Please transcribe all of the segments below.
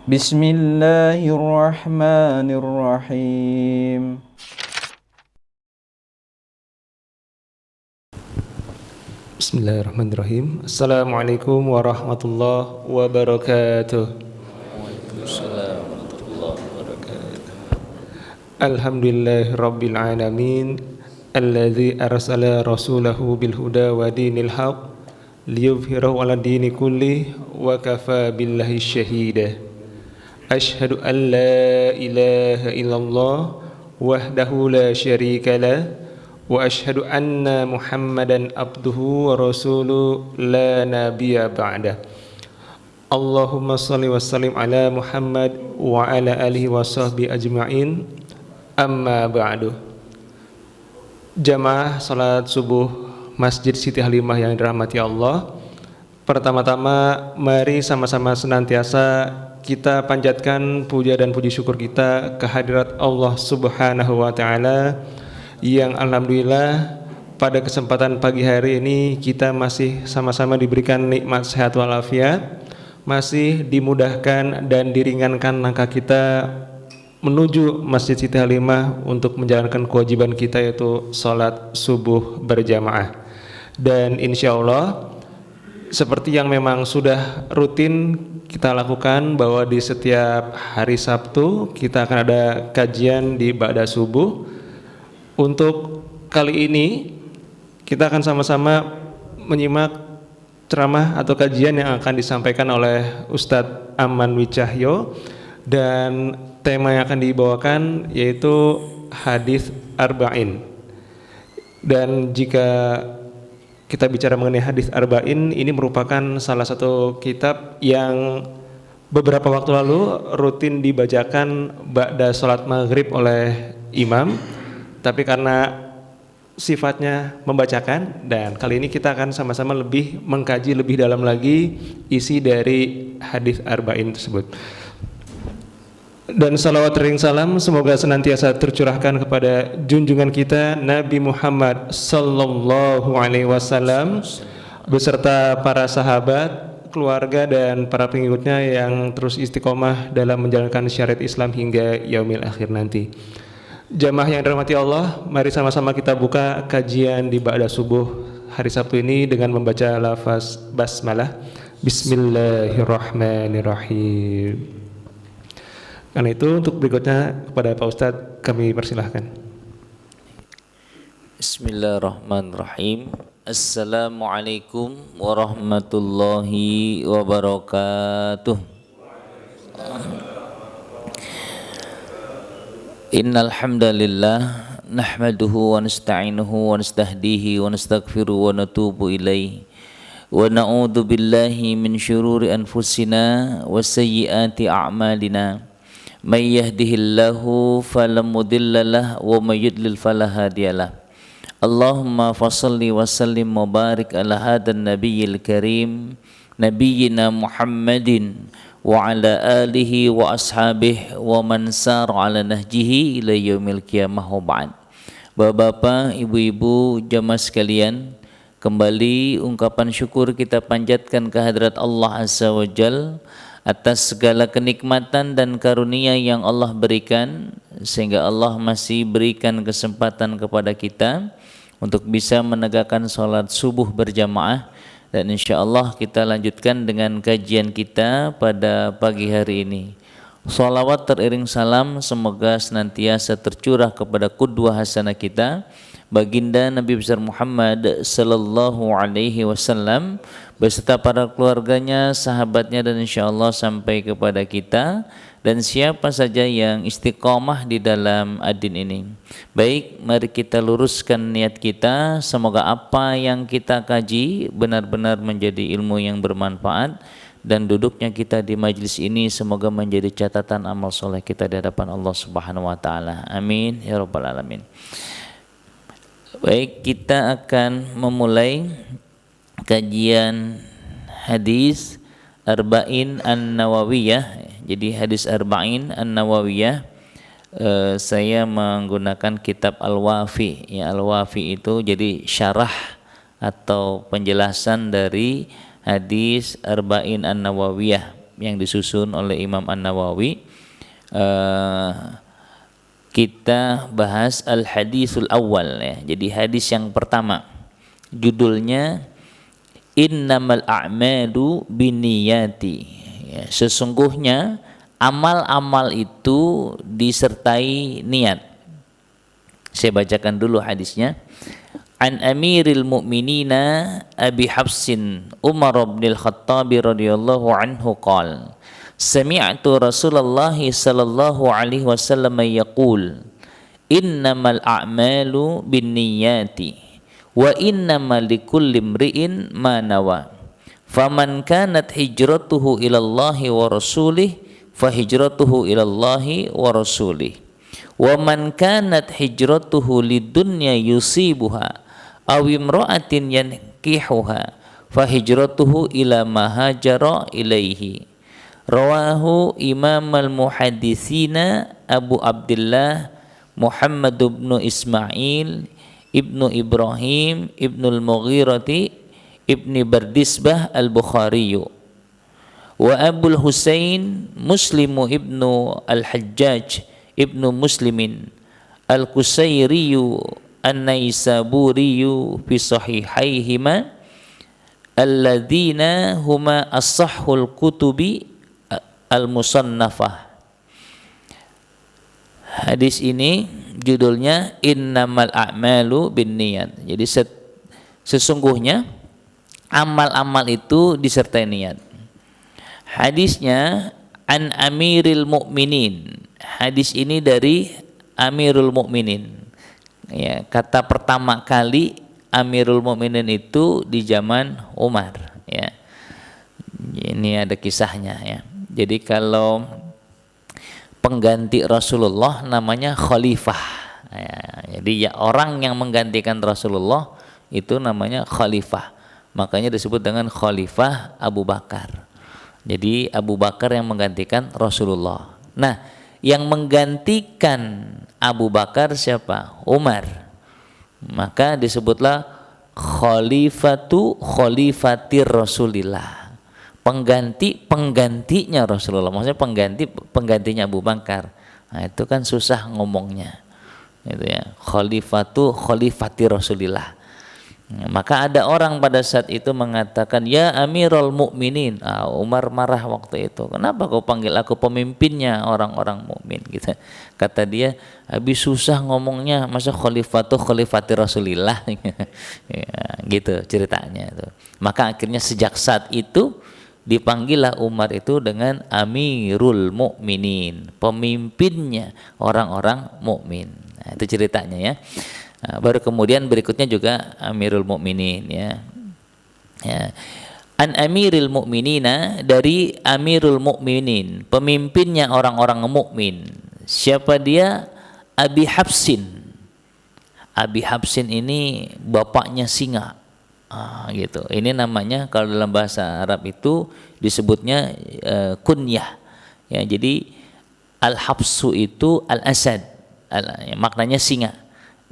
Bismillahirrahmanirrahim. Bismillahirrahmanirrahim. Assalamualaikum warahmatullahi wabarakatuh. Waalaikumsalam warahmatullahi wabarakatuh. Alhamdulillahirabbil alamin alladzi arsala rasulahu bil huda wa dinil haq liyuzhirahu 'ala dini kulli wa kafa billahi syahida. Asyhadu an la ilaha illallah wahdahu la syarika lah wa asyhadu anna Muhammadan abduhu wa rasuluhu la nabiyya ba'da. Allahumma shalli wa sallim ala Muhammad wa ala alihi wa sahbihi ajma'in. Amma ba'du. Jamaah salat subuh Masjid Siti Halimah yang dirahmati Allah, pertama-tama mari sama-sama senantiasa kita panjatkan puja dan puji syukur kita kehadirat Allah Subhanahu wa taala yang alhamdulillah pada kesempatan pagi hari ini kita masih sama-sama diberikan nikmat sehat walafiat, masih dimudahkan dan diringankan langkah kita menuju Masjid Siti Halimah untuk menjalankan kewajiban kita yaitu sholat subuh berjamaah. Dan insya Allah seperti yang memang sudah rutin kita lakukan bahwa di setiap hari Sabtu kita akan ada kajian di ba'da subuh. Untuk kali ini kita akan sama-sama menyimak ceramah atau kajian yang akan disampaikan oleh Ustadz Aman Wicahyo, dan tema yang akan dibawakan yaitu hadis arba'in. Dan jika kita bicara mengenai hadis arba'in, ini merupakan salah satu kitab yang beberapa waktu lalu rutin dibacakan ba'da sholat maghrib oleh imam, tapi karena sifatnya membacakan, dan kali ini kita akan sama-sama lebih mengkaji lebih dalam lagi isi dari hadis arba'in tersebut. Dan salawat ring salam semoga senantiasa tercurahkan kepada junjungan kita Nabi Muhammad sallallahu alaihi wasallam beserta para sahabat, keluarga dan para pengikutnya yang terus istiqomah dalam menjalankan syariat Islam hingga yaumil akhir nanti. Jamaah yang dirahmati Allah, mari sama-sama kita buka kajian di ba'da subuh hari Sabtu ini dengan membaca lafaz basmalah. Bismillahirrahmanirrahim. Karena itu untuk berikutnya kepada Pak Ustadz kami persilahkan. Bismillahirrahmanirrahim. Assalamualaikum warahmatullahi wabarakatuh. Innal hamdalillah nahmaduhu wa nasta'inuhu wa nastahdihi wa nastaghfiruhu wa natubu ilaihi wa na'udzu billahi min syururi anfusina wa sayyiati a'malina. May yahdihillahu fala mudilla lahu wa may yudlil fala hadiyalah. Allahumma fashalli wa sallim wa barik ala hadan nabiyil karim nabiyyina Muhammadin wa ala alihi wa ashabihi wa man sar ala nahjihi ila yaumil qiyamah wa ba'd. Bapak-bapak, ibu-ibu, jamaah sekalian, kembali ungkapan syukur kita panjatkan kehadirat Allah Azza wa Jalla atas segala kenikmatan dan karunia yang Allah berikan, sehingga Allah masih berikan kesempatan kepada kita untuk bisa menegakkan sholat subuh berjamaah. Dan insya Allah kita lanjutkan dengan kajian kita pada pagi hari ini. Shalawat teriring salam semoga senantiasa tercurah kepada qudwah hasanah kita, baginda Nabi besar Muhammad sallallahu alaihi wasallam beserta para keluarganya, sahabatnya, dan insya Allah sampai kepada kita dan siapa saja yang istiqomah di dalam ad-din ini. Baik, mari kita luruskan niat kita. Semoga apa yang kita kaji benar-benar menjadi ilmu yang bermanfaat, dan duduknya kita di majlis ini semoga menjadi catatan amal soleh kita di hadapan Allah Subhanahu wa taala. Amin ya rabbal alamin. Baik, kita akan memulai kajian hadis Arba'in An-Nawawiyah. Jadi hadis Arba'in An-Nawawiyah, saya menggunakan kitab Al-Wafi. Ya, Al-Wafi itu jadi syarah atau penjelasan dari hadis Arba'in An-Nawawiyah. yang disusun oleh Imam An-Nawawi. Kita bahas al-hadisul awal ya. Jadi hadis yang pertama judulnya innamal a'malu binniyati. Ya, sesungguhnya amal-amal itu disertai niat. Saya bacakan dulu hadisnya. An Amiril Mu'minina Abi Hafsin Umar bin Al-Khattab radhiyallahu anhu qala sami'tu Rasulullah sallallahu alaihi wasallam yaqul innamal a'malu binniyati wa innamal likulli imri'in ma nawa faman kanat hijratuhu ila Allah wa rasulih fa hijratuhu ila Allah wa rasulih wa man kanat hijratuhu lidunya yusibuha aw imra'atin yankihuha fa hijratuhu ila ma hajara ilaihi. Rawahu Imam al-Muhadditsina Abu Abdullah Muhammad bin Ismail ibnu Ibrahim ibnu al-Mughirati ibni Bardisbah al-Bukhari wa Abul Husain Muslimu ibnu al-Hajjaj ibnu Muslimin al-Qusairiyu an-Naisaburiyu fi sahihaihima alladzina huma as-sahhul kutubi al-musannafah. Hadis ini judulnya innamal a'malu binniyat. Jadi sesungguhnya amal-amal itu disertai niat. Hadisnya an Amiril Mu'minin. Hadis ini dari Amirul Mu'minin. Ya, kata pertama kali Amirul Mu'minin itu di zaman Umar. Ya, ini ada kisahnya ya. Jadi kalau pengganti Rasulullah namanya khalifah. Ya, jadi ya orang yang menggantikan Rasulullah itu namanya khalifah. Makanya disebut dengan khalifah Abu Bakar. Jadi Abu Bakar yang menggantikan Rasulullah. Nah, yang menggantikan Abu Bakar siapa? Umar. Maka disebutlah khalifatir Rasulillah. Penggantinya Rasulullah, maksudnya penggantinya Abu Bakar. Nah, itu kan susah ngomongnya, gitu ya. Khalifatir Rasulillah. Nah, maka ada orang pada saat itu mengatakan, ya Amirul Mukminin. Umar marah waktu itu. Kenapa kau panggil aku pemimpinnya orang-orang mukmin? Gitu. Kata dia, habis susah ngomongnya, masa khalifatir Rasulillah. Ya, gitu ceritanya itu. Maka akhirnya sejak saat itu dipanggillah Umar itu dengan Amirul Mukminin, pemimpinnya orang-orang mukmin. Nah, itu ceritanya ya. Nah, baru kemudian berikutnya juga Amirul Mukminin ya. Ya. An Amiril Mukminina, dari Amirul Mukminin, pemimpinnya orang-orang mukmin. Siapa dia? Abi Hafsin. Abi Hafsin ini bapaknya singa. Gitu. Ini namanya kalau dalam bahasa Arab itu disebutnya kunyah. Ya, jadi al-Hafsu itu al-Asad. Maknanya singa.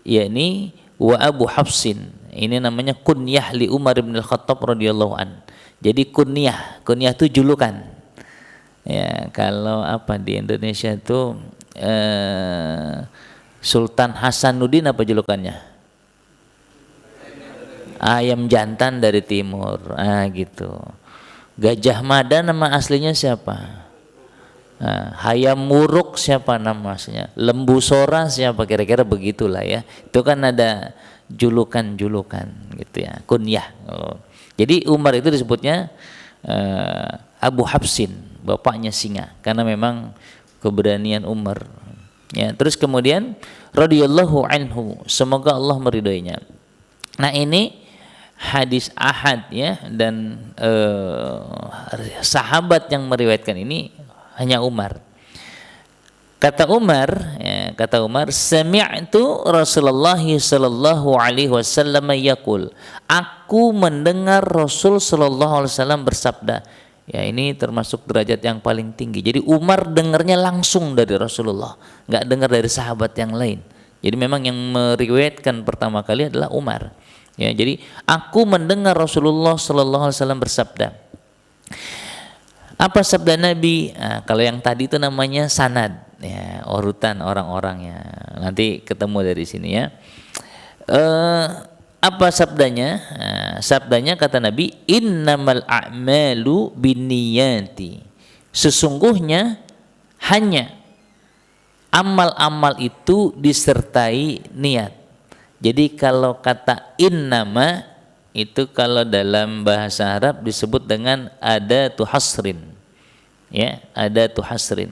Yakni wa Abu Hafsin. Ini namanya kunyah li Umar bin Al-Khattab radhiyallahu an. Jadi kunyah itu julukan. Ya, kalau apa di Indonesia itu Sultan Hasanuddin apa julukannya? Ayam jantan dari timur, gitu. Gajah Mada nama aslinya siapa? Hayam Muruk siapa nama aslinya? Lembu Sora siapa? Kira-kira begitulah ya. Itu kan ada julukan-julukan gitu ya, kunyah. Jadi Umar itu disebutnya Abu Hafsin, bapaknya singa, karena memang keberanian Umar. Ya, terus kemudian radhiyallahu anhu, semoga Allah meridhoinya. Nah, ini hadis ahad ya, dan sahabat yang meriwayatkan ini hanya Umar. Kata Umar, sami'tu Rasulullah sallallahu alaihi wasallam yaqul, aku mendengar Rasul sallallahu alaihi wasallam bersabda. Ya, ini termasuk derajat yang paling tinggi. Jadi Umar dengarnya langsung dari Rasulullah, enggak dengar dari sahabat yang lain. Jadi memang yang meriwayatkan pertama kali adalah Umar. Ya, jadi aku mendengar Rasulullah sallallahu alaihi wasallam bersabda. Apa sabda Nabi? Nah, kalau yang tadi itu namanya sanad, ya, urutan orang-orangnya. Nanti ketemu dari sini ya. Apa sabdanya? Sabdanya kata Nabi, innamal a'malu binniyati. Sesungguhnya hanya amal-amal itu disertai niat. Jadi kalau kata innama itu kalau dalam bahasa Arab disebut dengan adatu hasrin. Ya, adatu hasrin.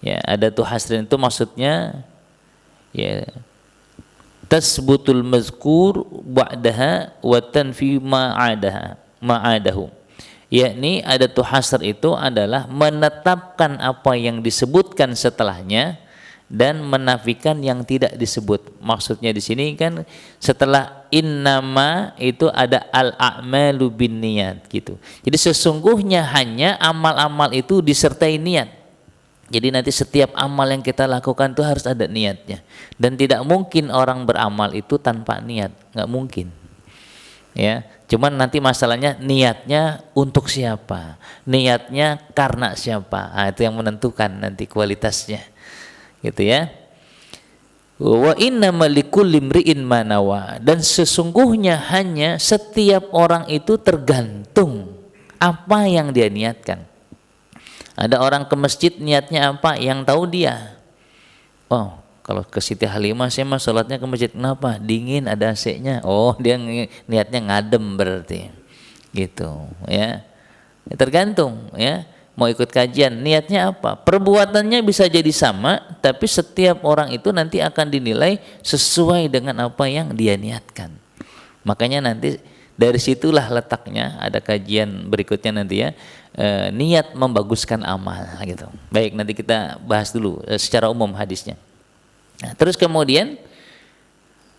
Ya, adatu hasrin itu maksudnya ya tasbutul mazkur ba'daha wa tanfi ma'adahu. Yakni adatu hasr itu adalah menetapkan apa yang disebutkan setelahnya dan menafikan yang tidak disebut. Maksudnya di sini kan setelah innama itu ada al-a'malu binniyat gitu. Jadi sesungguhnya hanya amal-amal itu disertai niat. Jadi nanti setiap amal yang kita lakukan itu harus ada niatnya. Dan tidak mungkin orang beramal itu tanpa niat, nggak mungkin. Ya, cuman nanti masalahnya niatnya untuk siapa, niatnya karena siapa. Itu yang menentukan nanti kualitasnya. Gitu ya. Wa innamal likulli imri'in ma nawa, dan sesungguhnya hanya setiap orang itu tergantung apa yang dia niatkan. Ada orang ke masjid niatnya apa? Yang tahu dia. Oh, kalau ke Siti Halimah saya mah sholatnya ke masjid. Kenapa? Dingin, ada AC-nya. Oh, dia niatnya ngadem berarti. Gitu ya. Tergantung ya. Mau ikut kajian, niatnya apa? Perbuatannya bisa jadi sama, tapi setiap orang itu nanti akan dinilai sesuai dengan apa yang dia niatkan. Makanya nanti dari situlah letaknya, ada kajian berikutnya nanti ya, niat membaguskan amal gitu. Baik, nanti kita bahas dulu secara umum hadisnya. Nah, terus kemudian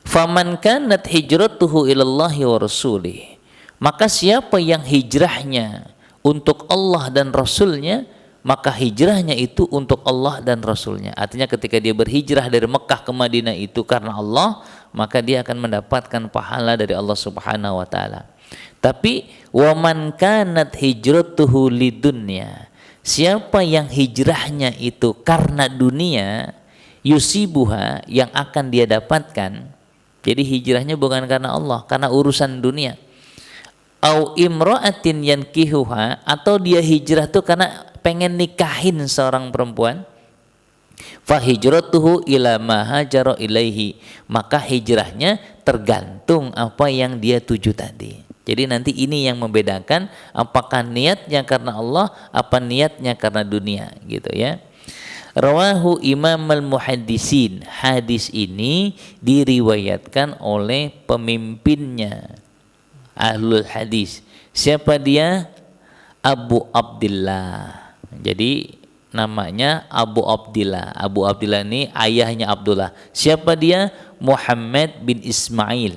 faman kanat hijratuhu ilallahi wa rasulih, maka siapa yang hijrahnya untuk Allah dan Rasulnya, maka hijrahnya itu untuk Allah dan Rasulnya. Artinya ketika dia berhijrah dari Mekah ke Madinah itu karena Allah, maka dia akan mendapatkan pahala dari Allah Subhanahu wa taala. Tapi waman kanat hijratuhu lidunya, siapa yang hijrahnya itu karena dunia, yusibuha, yang akan dia dapatkan. Jadi hijrahnya bukan karena Allah, karena urusan dunia. Au imra'atin yankihuha, atau dia hijrah tuh karena pengen nikahin seorang perempuan. Fa hijratuhu ila ma hajara ilaihi, maka hijrahnya tergantung apa yang dia tuju tadi. Jadi nanti ini yang membedakan apakah niatnya karena Allah, apa niatnya karena dunia gitu ya. Rawahu Imam al-Muhaddisin, hadis ini diriwayatkan oleh pemimpinnya Ahlul Hadis. Siapa dia? Abu Abdillah. Jadi namanya Abu Abdillah. Abu Abdillah ini ayahnya Abdullah. Siapa dia? Muhammad bin Ismail.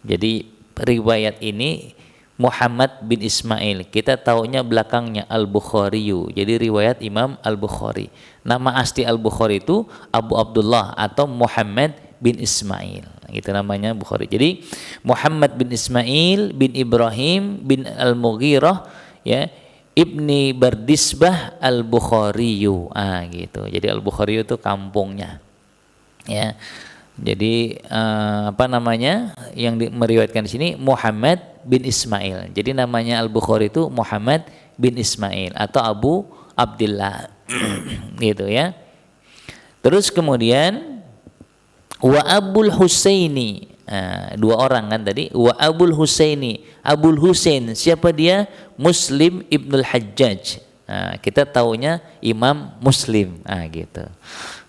Jadi riwayat ini Muhammad bin Ismail. Kita taunya belakangnya Al-Bukhariyu. Jadi riwayat Imam Al-Bukhari. Nama asli Al-Bukhari itu Abu Abdullah atau Muhammad bin Ismail. Itu namanya Bukhari. Jadi Muhammad bin Ismail bin Ibrahim bin Al-Mughirah ya, Ibni Bardisbah Al-Bukhariyu. Gitu. Jadi Al-Bukhariyu itu kampungnya. Ya. Jadi apa namanya? Yang meriwayatkan di sini Muhammad bin Ismail. Jadi namanya Al-Bukhari itu Muhammad bin Ismail atau Abu Abdillah. Gitu ya. Terus kemudian wa Abul Husaini, dua orang kan tadi. Wa Abul Husaini, Abul Husain, siapa dia? Muslim Ibnul Hajjaj. Kita taunya Imam Muslim, gitu.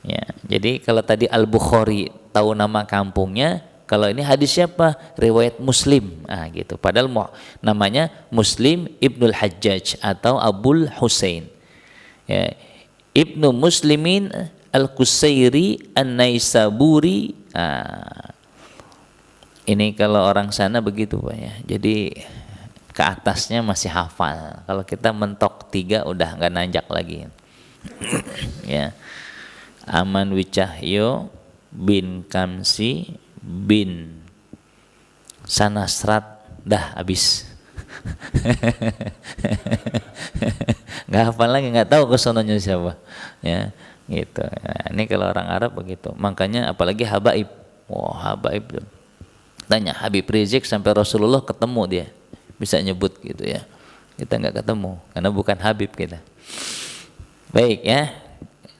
Ya, jadi kalau tadi Al Bukhari tahu nama kampungnya, kalau ini hadis siapa? Riwayat Muslim, gitu. Padahal namanya Muslim Ibnul Hajjaj atau Abul Husain. Ya, Ibnu Muslimin Al-Qusairi An-Naisaburi. Ini kalau orang sana begitu Pak ya. Jadi ke atasnya masih hafal. Kalau kita mentok 3 udah nggak nanjak lagi. Ya. Aman Wicahyo bin Kamsi bin Sanasrat, dah habis. Nggak hafal lagi, nggak tahu kesononya siapa, ya gitu. Nah, ini kalau orang Arab begitu. Makanya apalagi habaib, wah habaib tuh. Tanya Habib Rizik sampai Rasulullah ketemu dia bisa nyebut gitu ya. Kita nggak ketemu karena bukan Habib kita. Baik ya.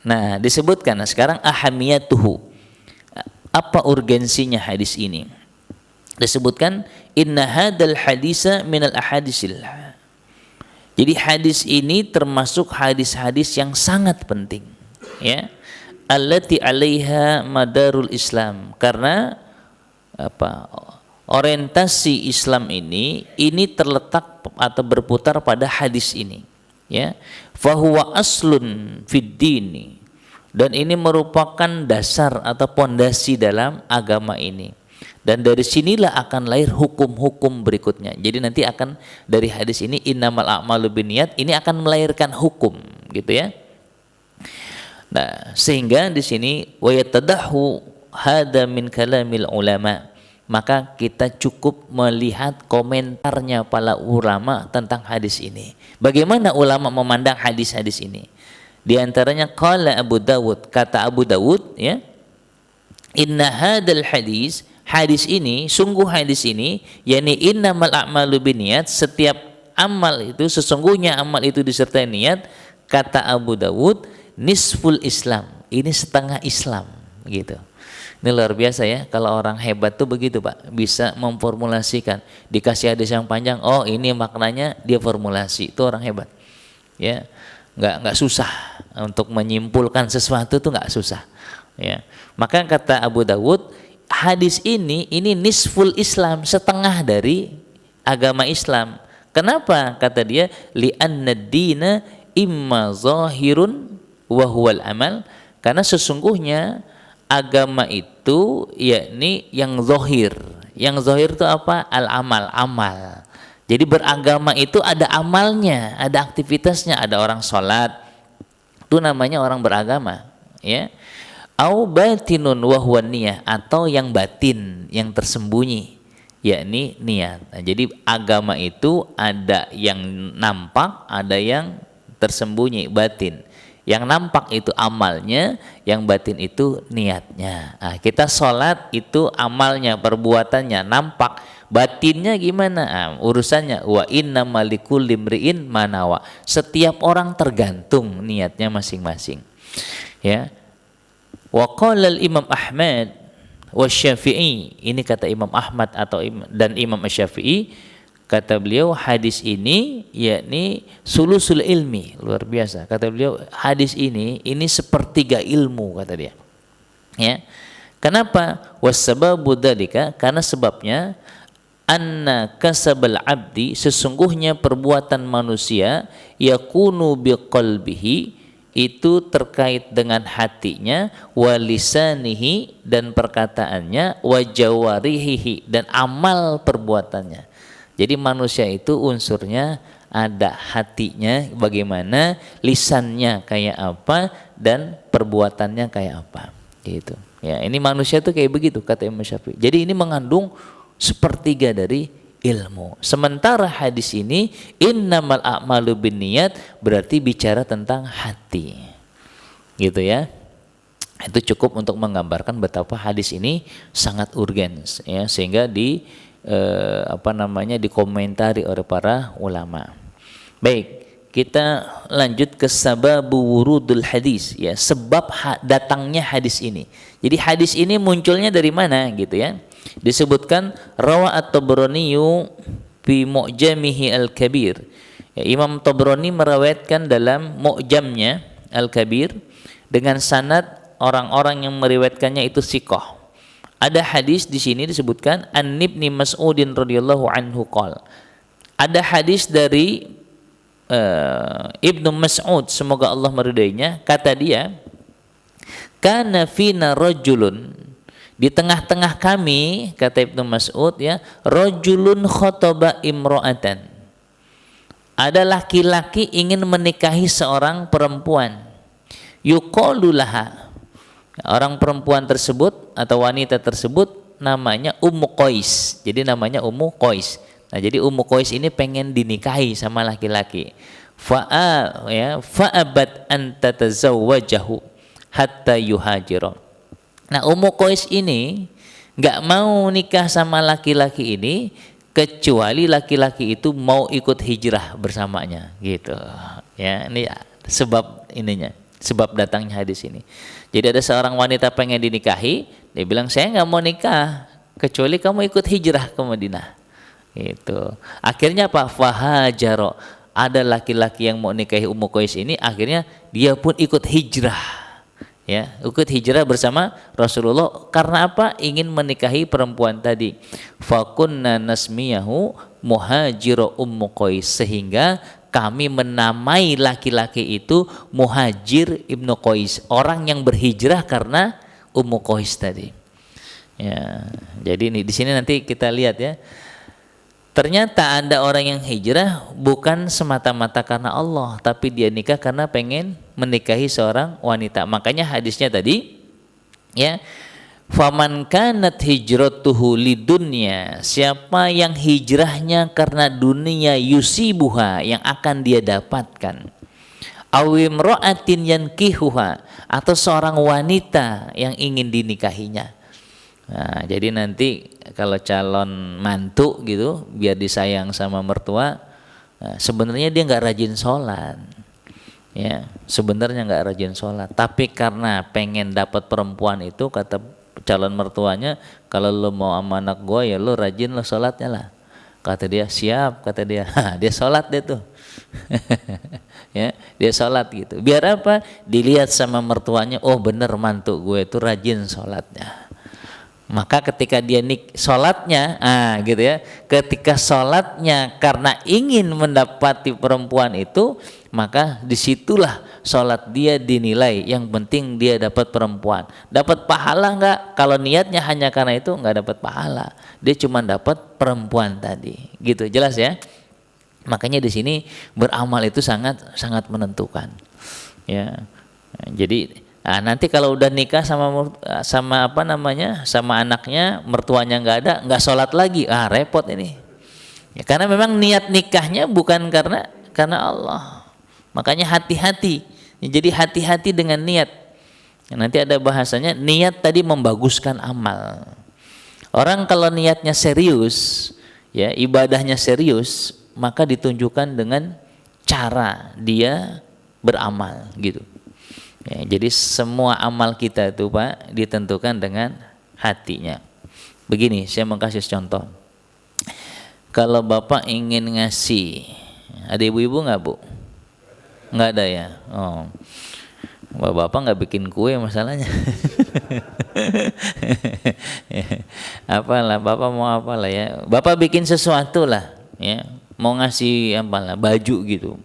Nah disebutkan sekarang ahamiyatuhu. Apa urgensinya hadis ini? Disebutkan inna hadal hadisa minal ahadisil. Jadi hadis ini termasuk hadis-hadis yang sangat penting, ya. Allati 'alaiha madarul Islam, karena apa? Orientasi Islam ini terletak atau berputar pada hadis ini, ya. Fahuwa aslun fid dini, dan ini merupakan dasar atau pondasi dalam agama ini. Dan dari sinilah akan lahir hukum-hukum berikutnya. Jadi nanti akan dari hadis ini innamal a'malu binniyat, ini akan melahirkan hukum, gitu ya. Nah, sehingga di sini wa yatadahu hada min kalamil ulama. Maka kita cukup melihat komentarnya para ulama tentang hadis ini. Bagaimana ulama memandang hadis-hadis ini? Di antaranya qala Abu Dawud, kata Abu Dawud, ya. Inna hadal hadis, hadis ini, sungguh hadis ini, yakni innamal a'malu binniyat, setiap amal itu, sesungguhnya amal itu disertai niat, kata Abu Dawud, nisful Islam, ini setengah Islam, gitu. Ini luar biasa ya, kalau orang hebat tuh begitu Pak, bisa memformulasikan, dikasih hadis yang panjang, oh ini maknanya, dia formulasi, itu orang hebat, ya, nggak susah untuk menyimpulkan sesuatu tuh nggak susah, ya. Maka kata Abu Dawud, hadis ini nisful Islam, setengah dari agama Islam. Kenapa? Kata dia, li'anna dina imma zahirun wa huwal amal, karena sesungguhnya agama itu yakni yang zahir. Yang zahir itu apa? Al-amal, amal. Jadi beragama itu ada amalnya, ada aktivitasnya, ada orang sholat, itu namanya orang beragama, ya. Au batinun wa huwa niyah, atau yang batin, yang tersembunyi, yakni niat. Nah, jadi agama itu ada yang nampak, ada yang tersembunyi, batin. Yang nampak itu amalnya, yang batin itu niatnya. Nah, kita sholat itu amalnya, perbuatannya nampak, batinnya gimana? Nah, urusannya wa innamal likulli imri'in ma nawa. Setiap orang tergantung niatnya masing-masing. Ya. Wa qala al-Imam Ahmad wa Syafi'i, ini kata Imam Ahmad dan Imam Syafi'i, kata beliau hadis ini yakni sulusul ilmi, luar biasa. Kata beliau hadis ini sepertiga ilmu, kata dia. Ya. Kenapa? Wasababu dzalika, karena sebabnya anna kasabal abdi, sesungguhnya perbuatan manusia, yakunu biqalbihi, itu terkait dengan hatinya, walisanihi, dan perkataannya, wajawarihi, dan amal perbuatannya. Jadi manusia itu unsurnya ada hatinya bagaimana, lisannya kayak apa, dan perbuatannya kayak apa, gitu. Ya, ini manusia itu kayak begitu kata Imam Syafi'i. Jadi ini mengandung sepertiga dari ilmu. Sementara hadis ini innamal a'malu binniyat, berarti bicara tentang hati, gitu ya. Itu cukup untuk menggambarkan betapa hadis ini sangat urgen, ya, sehingga dikomentari oleh para ulama. Baik, kita lanjut ke sababu wurudul hadis, ya, sebab datangnya hadis ini. Jadi hadis ini munculnya dari mana, gitu ya. Disebutkan rawa at-Tabrani fi Mu'jamihi al-Kabir. Ya, Imam Tabrani meriwayatkan dalam Mu'jamnya al-Kabir dengan sanad orang-orang yang meriwayatkannya itu siqah. Ada hadis di sini disebutkan an Ibni Mas'udin radhiyallahu anhu qala. Ada hadis dari Ibnu Mas'ud, semoga Allah meridainya, kata dia, kana fina rajulun, di tengah-tengah kami, kata Ibnu Mas'ud, ya, rajulun khotaba imra'atan, ada laki-laki ingin menikahi seorang perempuan, yuqalu laha, orang perempuan tersebut atau wanita tersebut namanya Ummu Qais. Jadi namanya Ummu Qais. Nah, jadi Ummu Qais ini pengen dinikahi sama laki-laki. Fa'abat an tatazawwajahu hatta yuhajira. Nah, Ummu Qais ini nggak mau nikah sama laki-laki ini kecuali laki-laki itu mau ikut hijrah bersamanya, gitu. Ya, ini sebab ininya, sebab datangnya hadis ini. Jadi ada seorang wanita pengen dinikahi, dia bilang saya nggak mau nikah kecuali kamu ikut hijrah ke Madinah. Gitu. Akhirnya apa? Fahajaro. Ada laki-laki yang mau nikahi Ummu Qais ini, akhirnya dia pun ikut hijrah. Ya, ikut hijrah bersama Rasulullah karena apa? Ingin menikahi perempuan tadi. Fakunna nasmiyahu muhajiru Ummu Qais, sehingga kami menamai laki-laki itu Muhajir Ibnu Qais, orang yang berhijrah karena Ummu Qais tadi. Ya, jadi ini di sini nanti kita lihat ya. Ternyata ada orang yang hijrah bukan semata-mata karena Allah, tapi dia nikah karena pengen menikahi seorang wanita. Makanya hadisnya tadi, ya, faman kanat hijratuhu lidunya, siapa yang hijrahnya karena dunia yusibuha, yang akan dia dapatkan, awim ro'atin yankihuha, atau seorang wanita yang ingin dinikahinya. Nah, jadi nanti kalau calon mantu gitu biar disayang sama mertua, nah, sebenarnya dia nggak rajin sholat, ya sebenarnya nggak rajin sholat, tapi karena pengen dapat perempuan itu, kata calon mertuanya, kalau lo mau sama anak gue ya lo rajin lo sholatnya lah. Kata dia siap, kata dia, dia sholat dia tuh. Ya, dia sholat gitu. Biar apa? Dilihat sama mertuanya, oh bener mantu gue itu rajin sholatnya. Maka ketika dia sholatnya, gitu ya, ketika sholatnya karena ingin mendapati perempuan itu, maka disitulah sholat dia dinilai. Yang penting dia dapat perempuan. Dapat pahala enggak? Kalau niatnya hanya karena itu enggak dapat pahala. Dia cuma dapat perempuan tadi. Gitu, jelas ya? Makanya di sini beramal itu sangat sangat menentukan. Ya, jadi nanti kalau udah nikah sama apa namanya, sama anaknya, mertuanya nggak sholat lagi, repot ini. Ya, karena memang niat nikahnya bukan karena Allah. Makanya hati-hati. Jadi hati-hati dengan niat. Nanti ada bahasanya niat tadi membaguskan amal. Orang kalau niatnya serius, ya ibadahnya serius, maka ditunjukkan dengan cara dia beramal gitu. Ya, jadi semua amal kita itu Pak ditentukan dengan hatinya. Begini, saya mau kasih contoh. Kalau Bapak ingin ngasih, ada ibu-ibu nggak Bu? Nggak ada ya? Oh, Bapak nggak bikin kue masalahnya. Apalah, Bapak mau apalah ya? Bapak bikin sesuatu lah, ya. Mau ngasih apalah, baju gitu.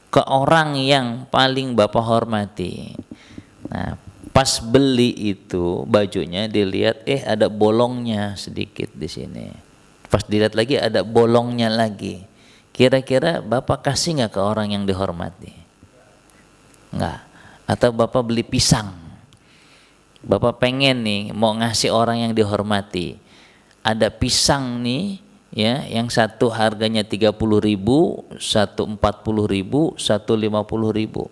Ke orang yang paling Bapak hormati. Nah, pas beli itu bajunya dilihat, ada bolongnya sedikit di sini. Pas dilihat lagi ada bolongnya lagi. Kira-kira Bapak kasih nggak ke orang yang dihormati? Nggak. Atau Bapak beli pisang. Bapak pengen nih mau ngasih orang yang dihormati. Ada pisang nih, ya, yang satu harganya 30.000, satu 40.000, satu 50.000.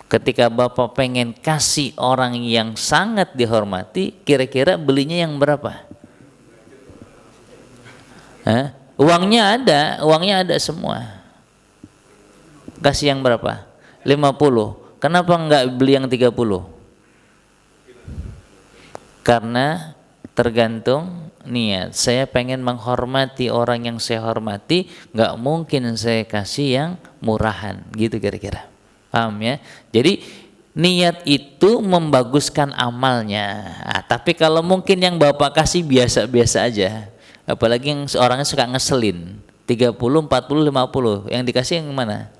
Ketika Bapak pengen kasih orang yang sangat dihormati, kira-kira belinya yang berapa? Uangnya ada semua. Kasih yang berapa? 50. Kenapa enggak beli yang 30? Karena tergantung niat. Saya pengen menghormati orang yang saya hormati, nggak mungkin saya kasih yang murahan, gitu kira-kira. Paham ya? Jadi niat itu membaguskan amalnya. Tapi kalau mungkin yang Bapak kasih biasa-biasa aja, apalagi yang orangnya suka ngeselin, 30, 40, 50, yang dikasih yang mana?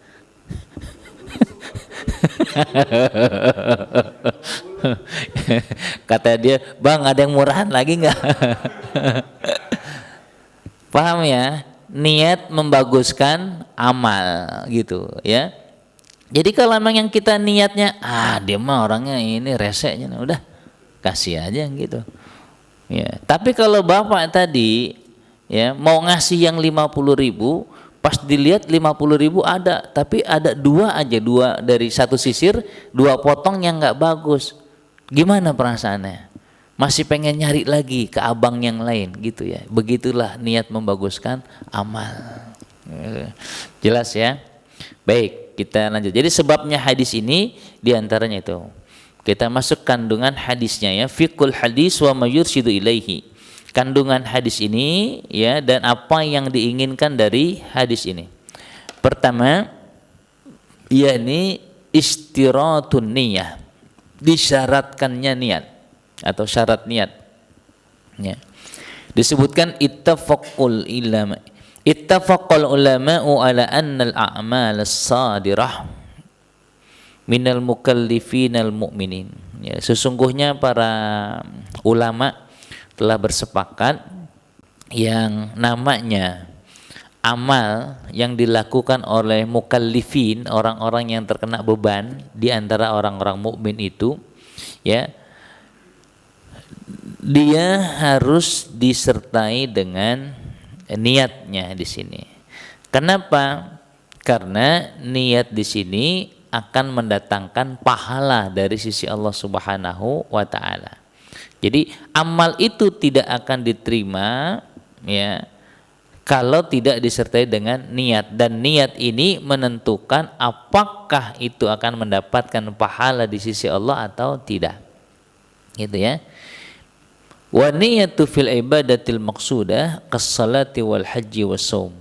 Kata dia, bang ada yang murahan lagi nggak? Paham ya? Niat membaguskan amal gitu ya. Jadi kalau memang yang kita niatnya, dia mah orangnya ini reseknya, udah kasih aja gitu. Ya. Tapi kalau Bapak tadi ya mau ngasih yang 50.000, pas dilihat 50.000 ada, tapi ada dua dari satu sisir, dua potong yang nggak bagus. Gimana perasaannya? Masih pengen nyari lagi ke abang yang lain gitu ya. Begitulah niat membaguskan amal. Jelas ya? Baik, kita lanjut. Jadi sebabnya hadis ini diantaranya itu. Kita masuk kandungan hadisnya ya. Fiqhul hadis wa ma yurshidu ilaihi. Kandungan hadis ini ya, dan apa yang diinginkan dari hadis ini. Pertama, yakni istiratun niyah. Disyaratkannya niat atau syarat niat ya. Disebutkan ittafaqul ulama'u ala anna al-a'mal as-sadirah minal mukallifinal mu'minin ya. Sesungguhnya para ulama telah bersepakat yang namanya amal yang dilakukan oleh mukallifin, orang-orang yang terkena beban di antara orang-orang mukmin itu ya, dia harus disertai dengan niatnya di sini. Kenapa? Karena niat di sini akan mendatangkan pahala dari sisi Allah Subhanahu wa taala. Jadi amal itu tidak akan diterima ya kalau tidak disertai dengan niat, dan niat ini menentukan apakah itu akan mendapatkan pahala di sisi Allah atau tidak. Gitu ya. Wa niyatu fil ibadatil maqsudah kas-salati wal haji was shaum.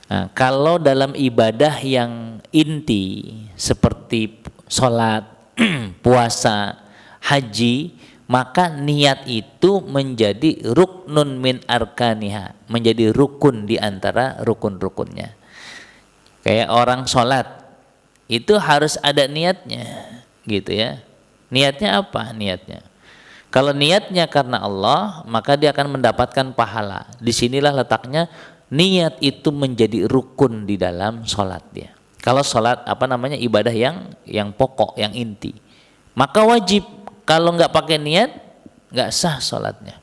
Nah, kalau dalam ibadah yang inti seperti salat, puasa, haji, maka niat itu menjadi ruknun min arkaniha, menjadi rukun di antara rukun-rukunnya. Kayak orang sholat itu harus ada niatnya, gitu ya. Niatnya apa? Niatnya, kalau niatnya karena Allah, maka dia akan mendapatkan pahala. Disinilah letaknya niat itu menjadi rukun di dalam sholat dia. Kalau sholat ibadah yang pokok, yang inti, maka wajib. Kalau nggak pakai niat, nggak sah sholatnya.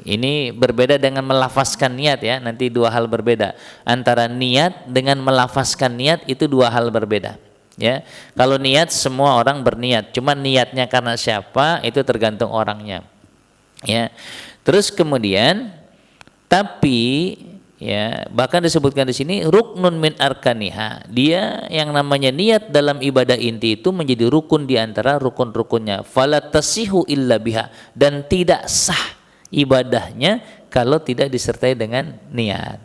Ini berbeda dengan melafazkan niat ya. Nanti dua hal berbeda. Antara niat dengan melafazkan niat itu dua hal berbeda. Ya, kalau niat semua orang berniat. Cuma niatnya karena siapa itu tergantung orangnya. Ya, terus kemudian, tapi ya bahkan disebutkan di sini ruknun min arkaniha. Dia yang namanya niat dalam ibadah inti itu menjadi rukun di antara rukun-rukunnya. Fala tasihu illa biha, dan tidak sah ibadahnya kalau tidak disertai dengan niat.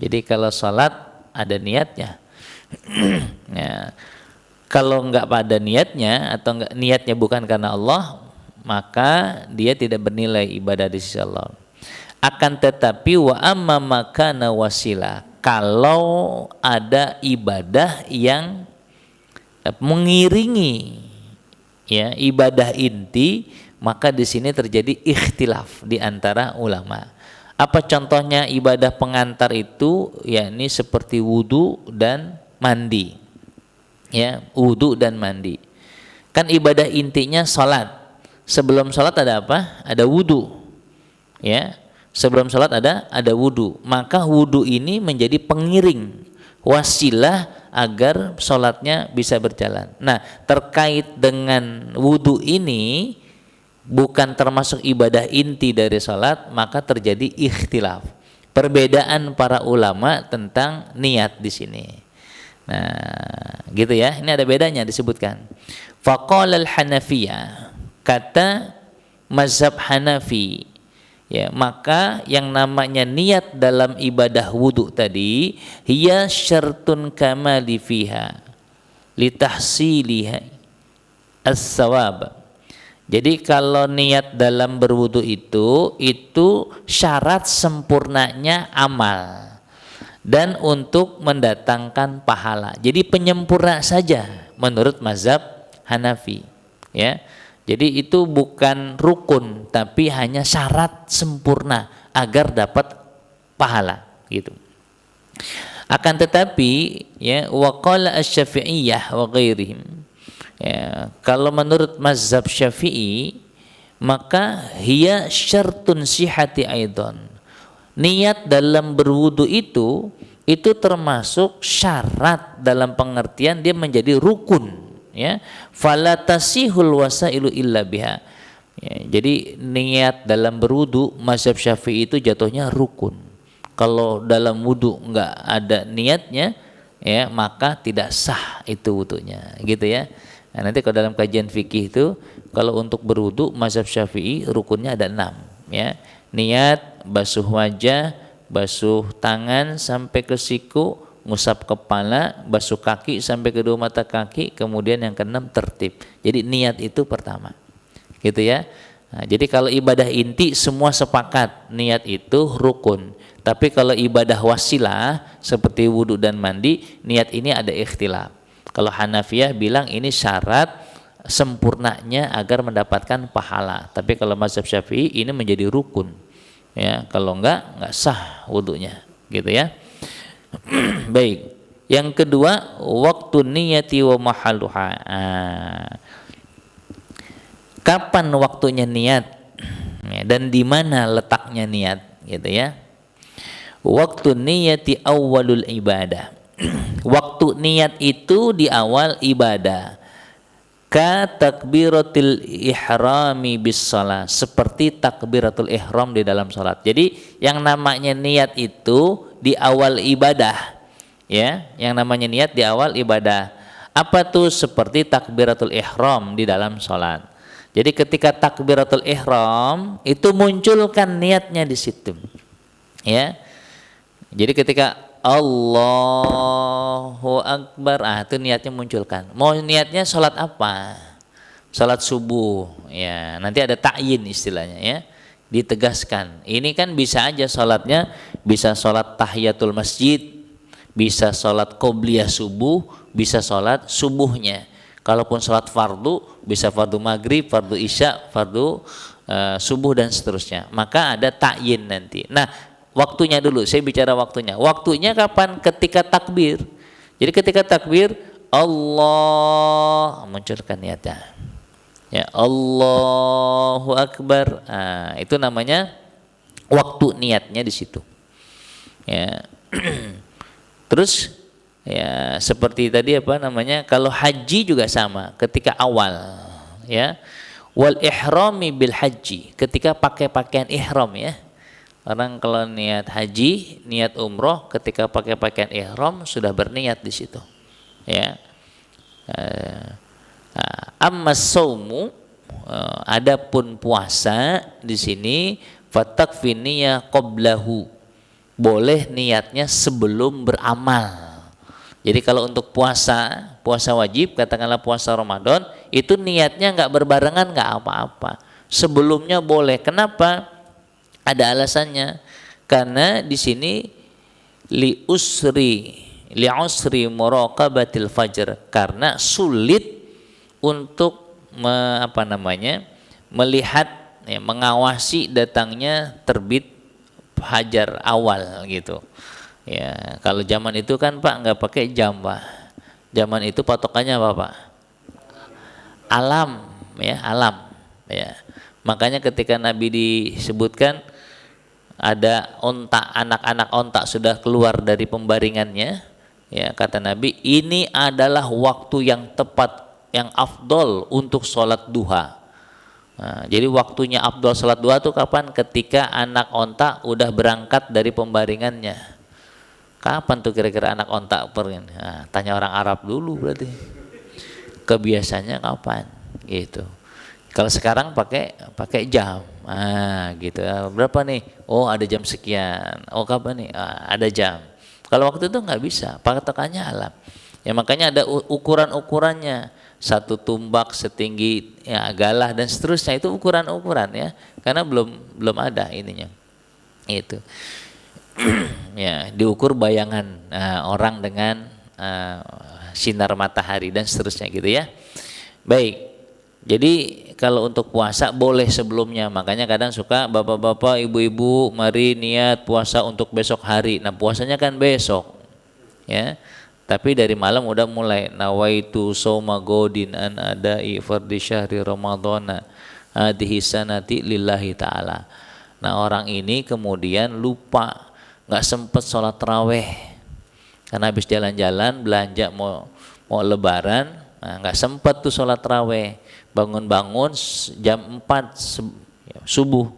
Jadi kalau salat ada niatnya. Ya, kalau enggak pada niatnya atau enggak niatnya bukan karena Allah, maka dia tidak bernilai ibadah di sisi Allah. Akan tetapi wa amma makana wasila, kalau ada ibadah yang mengiringi ya ibadah inti, maka di sini terjadi ikhtilaf di antara ulama. Apa contohnya ibadah pengantar itu? Yakni seperti wudu dan mandi. Ya, wudu dan mandi. Kan ibadah intinya salat. Sebelum salat ada apa? Ada wudu. Ya. Sebelum sholat ada wudu, maka wudu ini menjadi pengiring, wasilah agar sholatnya bisa berjalan. Nah, terkait dengan wudu ini bukan termasuk ibadah inti dari sholat, maka terjadi ikhtilaf, perbedaan para ulama tentang niat di sini. Nah, gitu ya. Ini ada bedanya disebutkan. Faqala al-Hanafiyah, kata mazhab Hanafi. Ya, maka yang namanya niat dalam ibadah wudu tadi hiya syartun kamali fiha litahsiliha as-sawab. Jadi kalau niat dalam berwudu itu syarat sempurnanya amal dan untuk mendatangkan pahala. Jadi penyempurna saja menurut mazhab Hanafi, ya. Jadi itu bukan rukun, tapi hanya syarat sempurna agar dapat pahala, gitu. Akan tetapi ya waqala asy-Syafi'iyah wa ghairihim, ya, kalau menurut mazhab Syafi'i maka hiya syartun sihati aidan, Niat dalam berwudu itu termasuk syarat dalam pengertian dia menjadi rukun, ya. Fala tasihul wasailu illa biha. Ya, jadi niat dalam berwudu mazhab Syafi'i itu jatuhnya rukun. Kalau dalam wudu enggak ada niatnya, ya, maka tidak sah itu wudunya, gitu ya. Nah, nanti kalau dalam kajian fikih itu kalau untuk berwudu mazhab Syafi'i rukunnya ada 6, ya. Niat, basuh wajah, basuh tangan sampai ke siku, ngusap kepala, basuh kaki sampai kedua mata kaki, kemudian yang keenam tertib. Jadi niat itu pertama, gitu ya. Nah, jadi kalau ibadah inti semua sepakat niat itu rukun. Tapi kalau ibadah wasilah seperti wudhu dan mandi, niat ini ada ikhtilaf. Kalau Hanafiyah bilang ini syarat sempurnanya agar mendapatkan pahala. Tapi kalau mazhab Syafi'i ini menjadi rukun, ya. Kalau enggak sah wudunya, gitu ya. Baik. Yang kedua, waktu niyati wa mahalluha. Kapan waktunya niat, ya, dan di mana letaknya niat, gitu ya. Waktu niyati awalul ibadah. Waktu niat itu di awal ibadah. Ka takbiratul ihrami bis shalah, seperti takbiratul ihram di dalam salat. Jadi yang namanya niat itu di awal ibadah, ya. Yang namanya niat di awal ibadah. Apa tuh? Seperti takbiratul ihram di dalam salat. Jadi ketika takbiratul ihram itu munculkan niatnya di situ, ya. Jadi ketika Allahu Akbar, itu niatnya munculkan. Mau niatnya sholat apa? Sholat subuh, ya. Nanti ada ta'yin istilahnya, ya. Ditegaskan. Ini kan bisa aja sholatnya, bisa sholat tahiyatul masjid, bisa sholat qobliyah subuh, bisa sholat subuhnya. Kalaupun sholat fardu, bisa fardu maghrib, fardu isya, fardu subuh dan seterusnya. Maka ada ta'yin nanti. Nah, waktunya dulu, saya bicara waktunya. Waktunya kapan? Ketika takbir. Jadi ketika takbir, Allah, munculkan niatnya. Ya, Allahu Akbar. Itu namanya waktu niatnya di situ. Ya. Terus ya seperti tadi kalau haji juga sama, ketika awal, ya. Wal ihrami bil haji, ketika pakai pakaian ihram, ya. Orang kalau niat haji, niat umroh, ketika pakai pakaian ihram sudah berniat di situ, ya. Amma saumu, adapun puasa di sini fatakfi niyah qablahu, boleh niatnya sebelum beramal. Jadi kalau untuk puasa wajib, katakanlah puasa Ramadan, itu niatnya enggak berbarengan enggak apa-apa. Sebelumnya boleh. Kenapa? Ada alasannya, karena di sini li usri muraqabatil fajr, karena sulit untuk melihat, ya, mengawasi datangnya terbit fajar awal, gitu. Ya, kalau zaman itu kan Pak nggak pakai jam, Pak. Zaman itu patokannya apa, Pak? Alam, ya, alam, ya. Makanya ketika Nabi disebutkan ada onta, anak-anak onta sudah keluar dari pembaringannya, ya, kata Nabi, ini adalah waktu yang tepat, yang afdol untuk sholat duha. Nah, jadi waktunya afdol sholat duha itu kapan? Ketika anak onta udah berangkat dari pembaringannya. Kapan tuh kira-kira anak onta pergi? Nah, tanya orang Arab dulu berarti. Kebiasaannya kapan? Gitu. Kalau sekarang pakai jam, gitu. Berapa nih? Oh, ada jam sekian. Oh, kapan nih? Ada jam. Kalau waktu itu nggak bisa, patokannya alam. Ya makanya ada ukuran-ukurannya. Satu tumbak setinggi, ya, galah dan seterusnya, itu ukuran-ukuran, ya. Karena belum ada ininya. Itu. Ya, diukur bayangan orang dengan sinar matahari dan seterusnya, gitu ya. Baik. Jadi kalau untuk puasa boleh sebelumnya, makanya kadang suka bapak-bapak, ibu-ibu, mari niat puasa untuk besok hari. Nah, puasanya kan besok, ya. Tapi dari malam udah mulai nawaitu shauma godin an adai fardhi syahri ramadhana hadhihi sanati lillahi ta'ala. Nah orang ini kemudian lupa, nggak sempet sholat taraweh karena habis jalan-jalan belanja mau lebaran, nah, nggak sempet tuh sholat taraweh. Bangun-bangun jam 4 subuh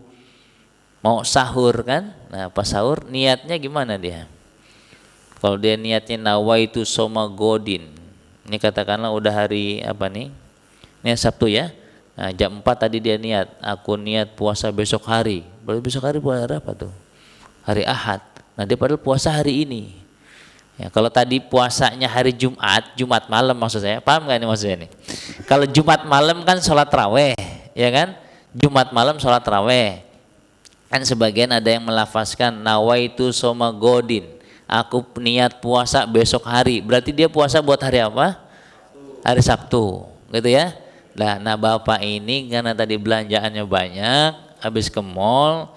mau sahur kan. Nah pas sahur niatnya gimana dia? Kalau dia niatnya nawaitu soma godin, ini katakanlah udah hari apa nih? Ini Sabtu ya. Nah, jam 4 tadi dia niat, aku niat puasa besok hari. Berarti besok hari puasa apa tuh? Hari Ahad. Nah dia padahal puasa hari ini. Ya, kalau tadi puasanya hari Jumat malam maksud saya, paham nggak ini maksudnya ini? Kalau Jumat malam kan sholat taraweh, ya kan? Jumat malam sholat taraweh. Kan sebagian ada yang melafazkan nawaitu soma godin, aku niat puasa besok hari. Berarti dia puasa buat hari apa? Hari Sabtu, gitu ya. Nah bapak ini karena tadi belanjaannya banyak, habis ke mall,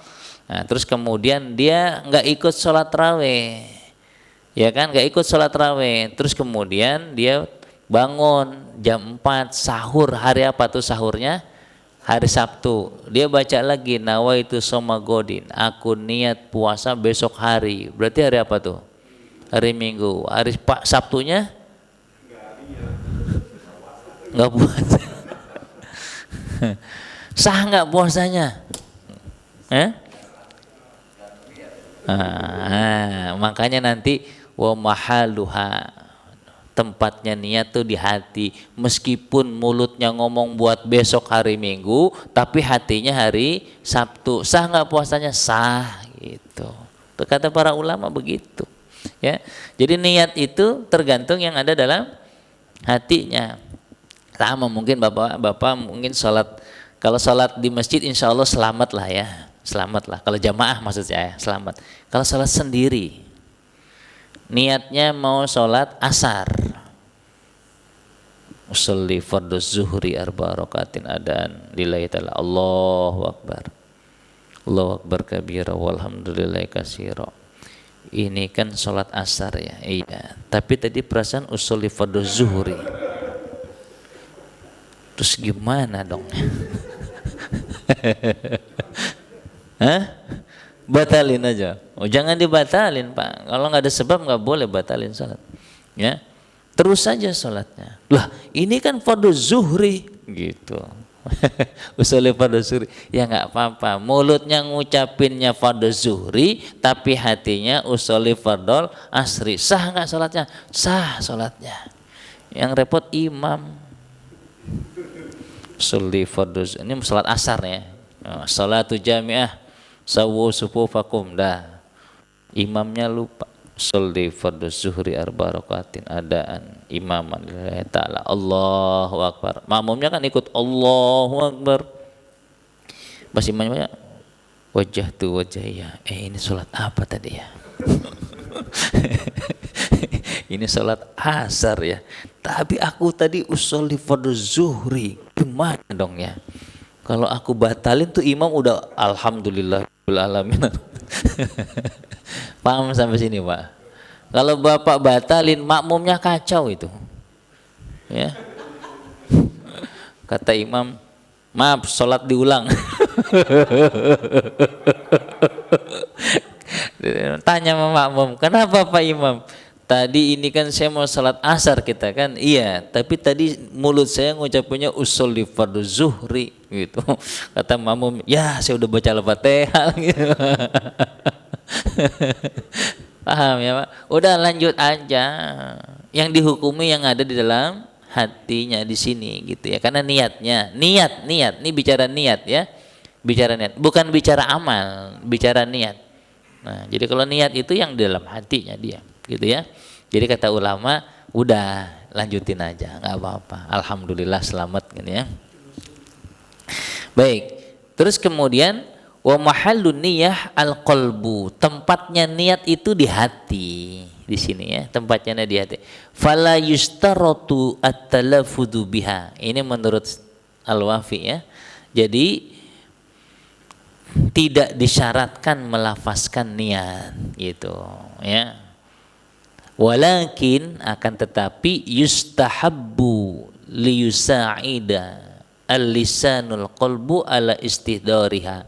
nah, terus kemudian dia nggak ikut sholat taraweh, ya kan, nggak ikut sholat taraweh. Terus kemudian dia bangun jam 4 sahur. Hari apa tuh sahurnya? Hari Sabtu. Dia baca lagi nawaitu soma godin, aku niat puasa besok hari. Berarti hari apa tuh? Hari Minggu. Hari Sabtunya nggak puasa. Sah nggak puasanya? Makanya nanti wa mahaluha, tempatnya niat tuh di hati. Meskipun mulutnya ngomong buat besok hari Minggu, tapi hatinya hari Sabtu. Sah nggak puasanya? Sah, gitu. Tuh kata para ulama begitu. Ya, jadi niat itu tergantung yang ada dalam hatinya. Sama mungkin bapak mungkin sholat, kalau sholat di masjid insya Allah selamat lah ya, selamat lah. Kalau jamaah maksud saya selamat. Kalau sholat sendiri, niatnya mau sholat asar, usolli fardhu zuhri arba rakatin adan lillahi ta'ala, Allahu akbar kabira walhamdulillahi katsira. Ini kan sholat asar ya, iya. Tapi tadi perasaan usolli fardhu zuhri. Terus gimana dong? Hah? Batalin aja. Oh, jangan dibatalin Pak. Kalau nggak ada sebab nggak boleh batalin sholat. Ya, terus saja sholatnya. Lah, ini kan fardhu zuhri gitu. Usul fardhu zuhri. Ya nggak apa-apa. Mulutnya ngucapinnya fardhu zuhri, tapi hatinya usul fardhu asri. Sah nggak sholatnya? Sah sholatnya. Yang repot imam. Sholli fardhu, ini salat asar ya. Salatu jami'ah sawu sufufakum, dah. Imamnya lupa. Sholli fardhu zuhri arba rakatin adaan imaman lillahi ta'ala, Allahu akbar. Makmumnya kan ikut Allahu akbar. Pas imamnya wajjahtu wajhaya. Ini salat apa tadi ya? Ini salat asar ya. Tapi aku tadi usolli fardhu zuhri, gimana dong ya? Kalau aku batalin tuh imam udah alhamdulillah alamin. Paham sampai sini Pak? Kalau bapak batalin makmumnya kacau itu. Ya. Kata imam, maaf sholat diulang. Tanya sama makmum, kenapa Pak Imam? Tadi ini kan saya mau salat asar kita kan, iya. Tapi tadi mulut saya ngucapinnya usolli fardhu zuhri gitu. Kata makmum, ya saya udah baca al-fatihah gitu. Paham ya Pak? Udah lanjut aja. Yang dihukumi yang ada di dalam hatinya di sini gitu ya. Karena niatnya, niat. Ini bicara niat ya. Bicara niat, bukan bicara amal, bicara niat. Nah, jadi kalau niat itu yang di dalam hatinya dia. Gitu ya. Jadi kata ulama, udah lanjutin aja, nggak apa-apa. Alhamdulillah selamat gitu ya. Baik. Terus kemudian wa mahallun niyah al-qalbu. Tempatnya niat itu di hati. Di sini ya, tempatnya di hati. Fala yustaratu at-talaffudu biha. Ini menurut Al-Wafi ya. Jadi tidak disyaratkan melafazkan niat gitu ya. Walakin akan tetapi yustahabbu liyusa'ida al-lisanul qalbu ala istihdariha.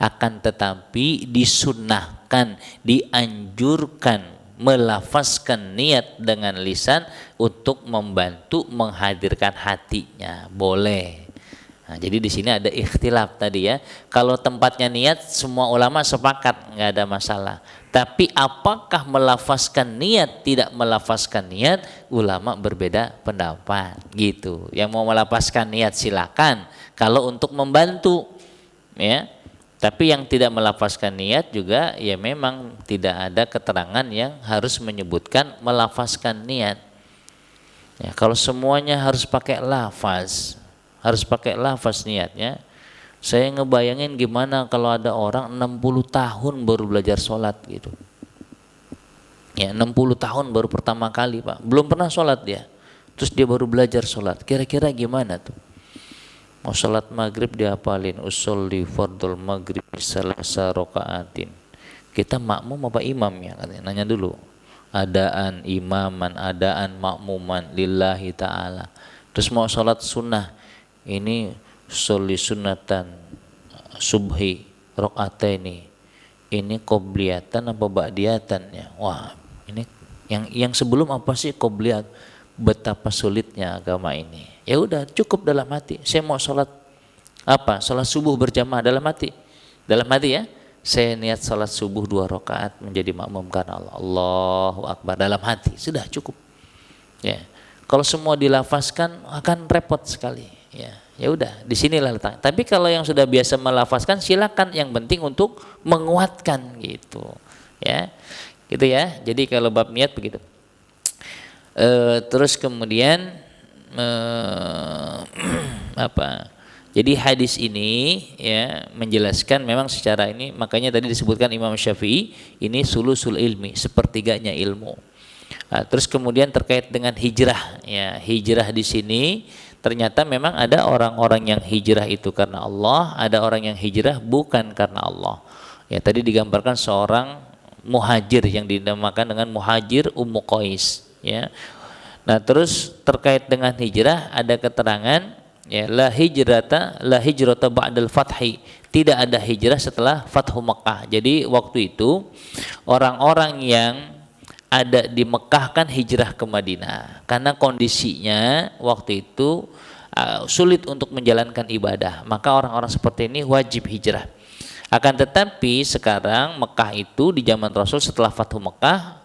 Akan tetapi disunnahkan, dianjurkan melafazkan niat dengan lisan untuk membantu menghadirkan hatinya, boleh. Nah, jadi di sini ada ikhtilaf tadi ya. Kalau tempatnya niat semua ulama sepakat nggak ada masalah. Tapi apakah melafazkan niat, tidak melafazkan niat, ulama berbeda pendapat gitu. Yang mau melafazkan niat silakan. Kalau untuk membantu ya. Tapi yang tidak melafazkan niat juga ya memang tidak ada keterangan yang harus menyebutkan melafazkan niat. Ya, kalau semuanya harus pakai lafaz niatnya. Saya ngebayangin gimana kalau ada orang 60 tahun baru belajar sholat gitu. Ya 60 tahun baru pertama kali Pak, belum pernah sholat dia. Terus dia baru belajar sholat, kira-kira gimana tuh? Mau sholat maghrib dihafalin, usolli fardul maghrib salasa rokaatin. Kita makmum apa imam ya? Katanya. Nanya dulu. Adaan imaman, adaan makmuman lillahi ta'ala. Terus mau sholat sunnah, ini sholli sunnatan subhi rokaataini. Ini qobliyatan apa ba'diyatan ya? Wah, ini yang sebelum apa sih qobliyat? Betapa sulitnya agama ini. Ya udah cukup dalam hati. Saya mau sholat apa? Sholat subuh berjamaah dalam hati. Dalam hati ya. Saya niat sholat subuh 2 rakaat menjadi makmum karena Allah. Allahu Akbar dalam hati. Sudah cukup. Ya. Kalau semua dilafazkan akan repot sekali. Ya. Ya udah. Disinilah letak. Tapi kalau yang sudah biasa melafazkan silakan. Yang penting untuk menguatkan gitu. Ya. Gitu ya. Jadi kalau bab niat begitu. Terus kemudian apa? Jadi hadis ini ya menjelaskan memang secara ini, makanya tadi disebutkan Imam Syafi'i ini sulusul ilmi, sepertiganya ilmu. Nah, terus kemudian terkait dengan hijrah, ya hijrah di sini ternyata memang ada orang-orang yang hijrah itu karena Allah, ada orang yang hijrah bukan karena Allah. Ya tadi digambarkan seorang muhajir yang dinamakan dengan muhajir Ummu Qais. Ya. Nah terus terkait dengan hijrah ada keterangan ya la hijrata ba'dal fathi, tidak ada hijrah setelah Fathu Mekah. Jadi waktu itu orang-orang yang ada di Mekah kan hijrah ke Madinah karena kondisinya waktu itu sulit untuk menjalankan ibadah, maka orang-orang seperti ini wajib hijrah. Akan tetapi sekarang Mekah itu di zaman Rasul setelah Fathu Mekah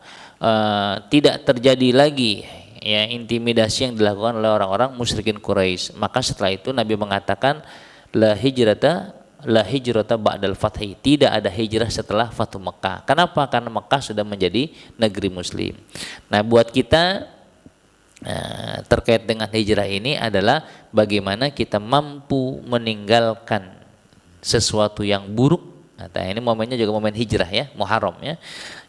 tidak terjadi lagi ya intimidasi yang dilakukan oleh orang-orang musyrikin Quraisy. Maka setelah itu Nabi mengatakan la hijrata ba'dal fathi, tidak ada hijrah setelah Fathu Mekah. Kenapa? Karena Mekah sudah menjadi negeri muslim. Nah, buat kita terkait dengan hijrah ini adalah bagaimana kita mampu meninggalkan sesuatu yang buruk. Nah, ini momennya juga momen hijrah ya, Muharram ya.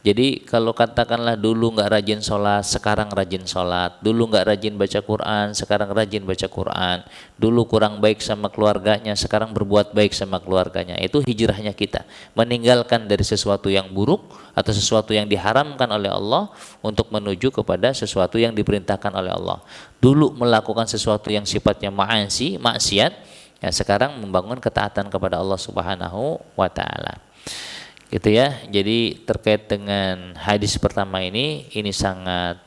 Jadi kalau katakanlah dulu nggak rajin sholat, sekarang rajin sholat. Dulu nggak rajin baca Quran, sekarang rajin baca Quran. Dulu kurang baik sama keluarganya, sekarang berbuat baik sama keluarganya. Itu hijrahnya kita, meninggalkan dari sesuatu yang buruk atau sesuatu yang diharamkan oleh Allah untuk menuju kepada sesuatu yang diperintahkan oleh Allah. Dulu melakukan sesuatu yang sifatnya maksiat, ya sekarang membangun ketaatan kepada Allah Subhanahu wa taala. Gitu ya. Jadi terkait dengan hadis pertama ini sangat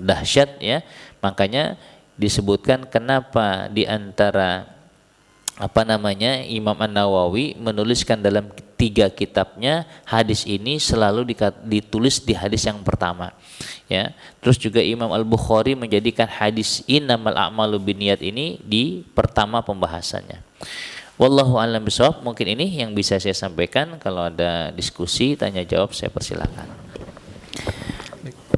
dahsyat ya. Makanya disebutkan kenapa di antara Imam An-Nawawi menuliskan dalam 3 kitabnya hadis ini selalu ditulis di hadis yang pertama ya. Terus juga Imam Al-Bukhari menjadikan hadis innamal a'malu binniyat ini di pertama pembahasannya. Wallahu a'lam bishawab. Mungkin ini yang bisa saya sampaikan. Kalau ada diskusi tanya jawab saya persilakan.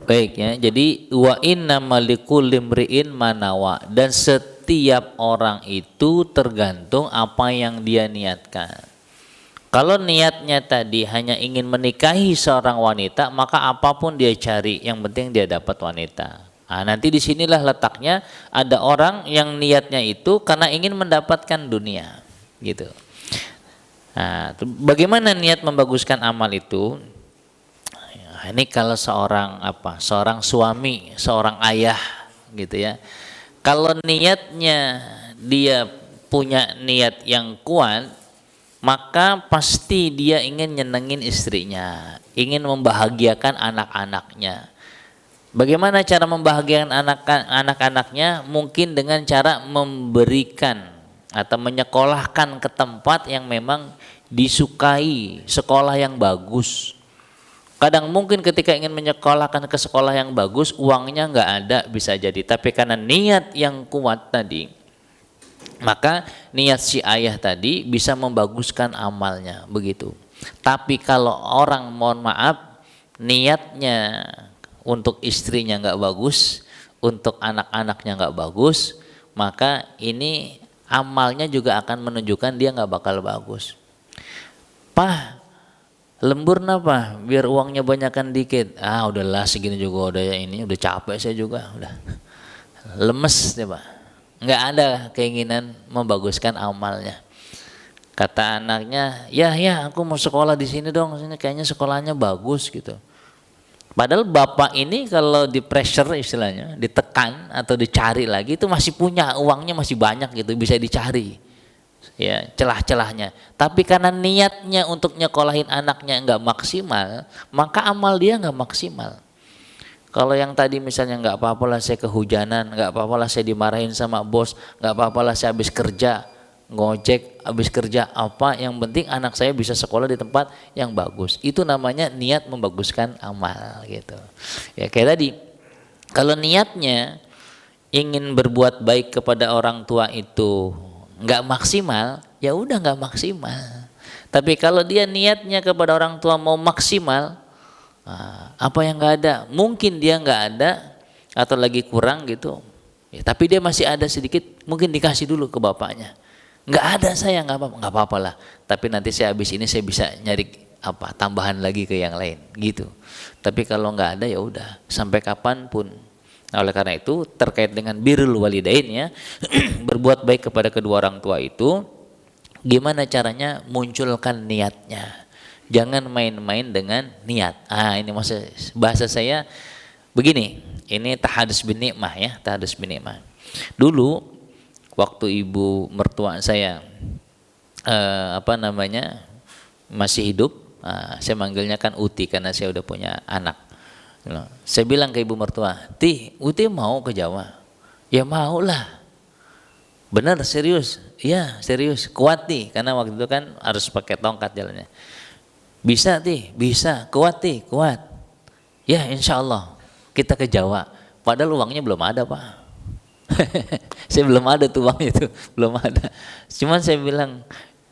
Baik ya. Jadi wa innamal likulli imri'in manawa, dan setiap orang itu tergantung apa yang dia niatkan. Kalau niatnya tadi hanya ingin menikahi seorang wanita, maka apapun dia cari, yang penting dia dapat wanita. Nah, nanti disinilah letaknya, ada orang yang niatnya itu karena ingin mendapatkan dunia, gitu. Nah, bagaimana niat membaguskan amal itu? Nah, ini kalau seorang suami, seorang ayah, gitu ya. Kalau niatnya dia punya niat yang kuat, maka pasti dia ingin nyenengin istrinya, ingin membahagiakan anak-anaknya. Bagaimana cara membahagiakan anak-anaknya? Mungkin dengan cara memberikan atau menyekolahkan ke tempat yang memang disukai, sekolah yang bagus. Kadang mungkin ketika ingin menyekolahkan ke sekolah yang bagus, uangnya nggak ada, bisa jadi. Tapi karena niat yang kuat tadi, maka niat si ayah tadi bisa membaguskan amalnya, begitu. Tapi kalau orang, mohon maaf, niatnya untuk istrinya nggak bagus, untuk anak-anaknya nggak bagus, maka ini amalnya juga akan menunjukkan dia nggak bakal bagus. Pah, lembur napa? Biar uangnya banyakan dikit. Ah udahlah, segini juga udah, ini udah capek saya juga, udah lemes deh Pak. Nggak ada keinginan membaguskan amalnya. Kata anaknya, ya aku mau sekolah di sini dong, sini kayaknya sekolahnya bagus gitu. Padahal bapak ini kalau di pressure istilahnya, ditekan atau dicari lagi, itu masih punya uangnya, masih banyak gitu, bisa dicari ya celah-celahnya. Tapi karena niatnya untuk nyekolahin anaknya nggak maksimal, maka amal dia nggak maksimal. Kalau yang tadi misalnya nggak apa-apalah saya kehujanan, nggak apa-apalah saya dimarahin sama bos, nggak apa-apalah saya habis kerja ngojek, habis kerja apa, yang penting anak saya bisa sekolah di tempat yang bagus. Itu namanya niat membaguskan amal gitu. Ya kayak tadi, kalau niatnya ingin berbuat baik kepada orang tua itu nggak maksimal, ya udah nggak maksimal. Tapi kalau dia niatnya kepada orang tua mau maksimal, apa yang nggak ada, mungkin dia nggak ada atau lagi kurang gitu, ya, tapi dia masih ada sedikit, mungkin dikasih dulu ke bapaknya. Nggak ada saya, nggak apa-apa lah, tapi nanti saya habis ini saya bisa nyari apa tambahan lagi ke yang lain gitu. Tapi kalau nggak ada ya udah sampai kapanpun. Nah, oleh karena itu terkait dengan birrul walidain ya, berbuat baik kepada kedua orang tua itu gimana caranya? Munculkan niatnya. Jangan main-main dengan niat. Ini maksud bahasa saya begini. Ini tahadus bin nikmah ya, tahadus bin nikmah. Dulu waktu ibu mertua saya masih hidup, saya manggilnya kan Uti karena saya udah punya anak. Saya bilang ke ibu mertua, "Ti, Uti mau ke Jawa?" "Ya mau lah." "Benar, serius?" "Iya, serius." "Kuat Ti?" Karena waktu itu kan harus pakai tongkat jalannya. "Bisa Ti, bisa." "Kuat Ti, kuat." "Ya insya Allah kita ke Jawa." Padahal uangnya belum ada Pak. Saya belum ada tuh uangnya itu, belum ada. Cuman saya bilang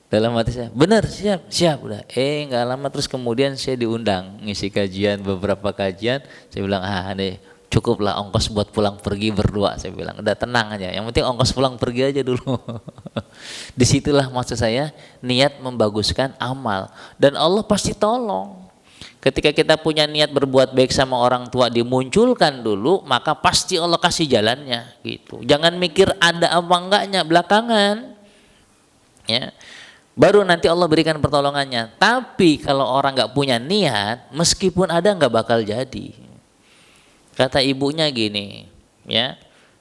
dalam hati saya, benar, siap udah. Nggak lama terus kemudian saya diundang ngisi kajian, beberapa kajian. Saya bilang deh cukuplah ongkos buat pulang pergi berdua. Saya bilang udah tenang aja, yang penting ongkos pulang pergi aja dulu. Disitulah maksud saya niat membaguskan amal, dan Allah pasti tolong. Ketika kita punya niat berbuat baik sama orang tua, dimunculkan dulu, maka pasti Allah kasih jalannya gitu. Jangan mikir ada apa enggaknya belakangan ya, baru nanti Allah berikan pertolongannya. Tapi kalau orang nggak punya niat, meskipun ada nggak bakal jadi. Kata ibunya gini ya,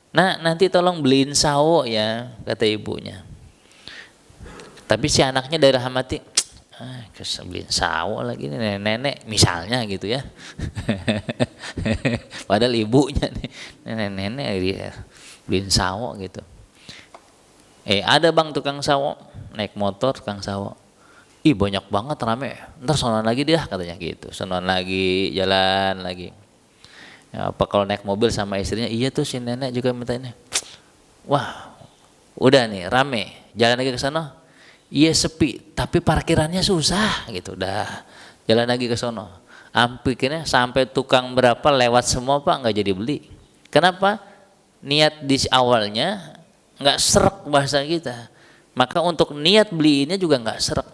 "Nah nanti tolong beliin sawo ya," kata ibunya. Tapi si anaknya dari rahmati, beliin sawo lagi nih nenek misalnya gitu ya. Padahal ibunya nih nenek dia beliin sawo gitu. Ada bang tukang sawo, naik motor tukang sawo. Ih banyak banget rame, ntar sonon lagi dia katanya gitu. Sonon lagi, jalan lagi. Ya, apa kalau naik mobil sama istrinya, iya tuh si nenek juga minta ini. Wah udah nih rame, jalan lagi ke sana. Iya sepi, tapi parkirannya susah gitu. Dah jalan lagi ke sono. Pikirnya sampai tukang berapa lewat semua Pak, nggak jadi beli. Kenapa? Niat di awalnya nggak serak bahasa kita. Maka untuk niat beliinnya juga nggak serak.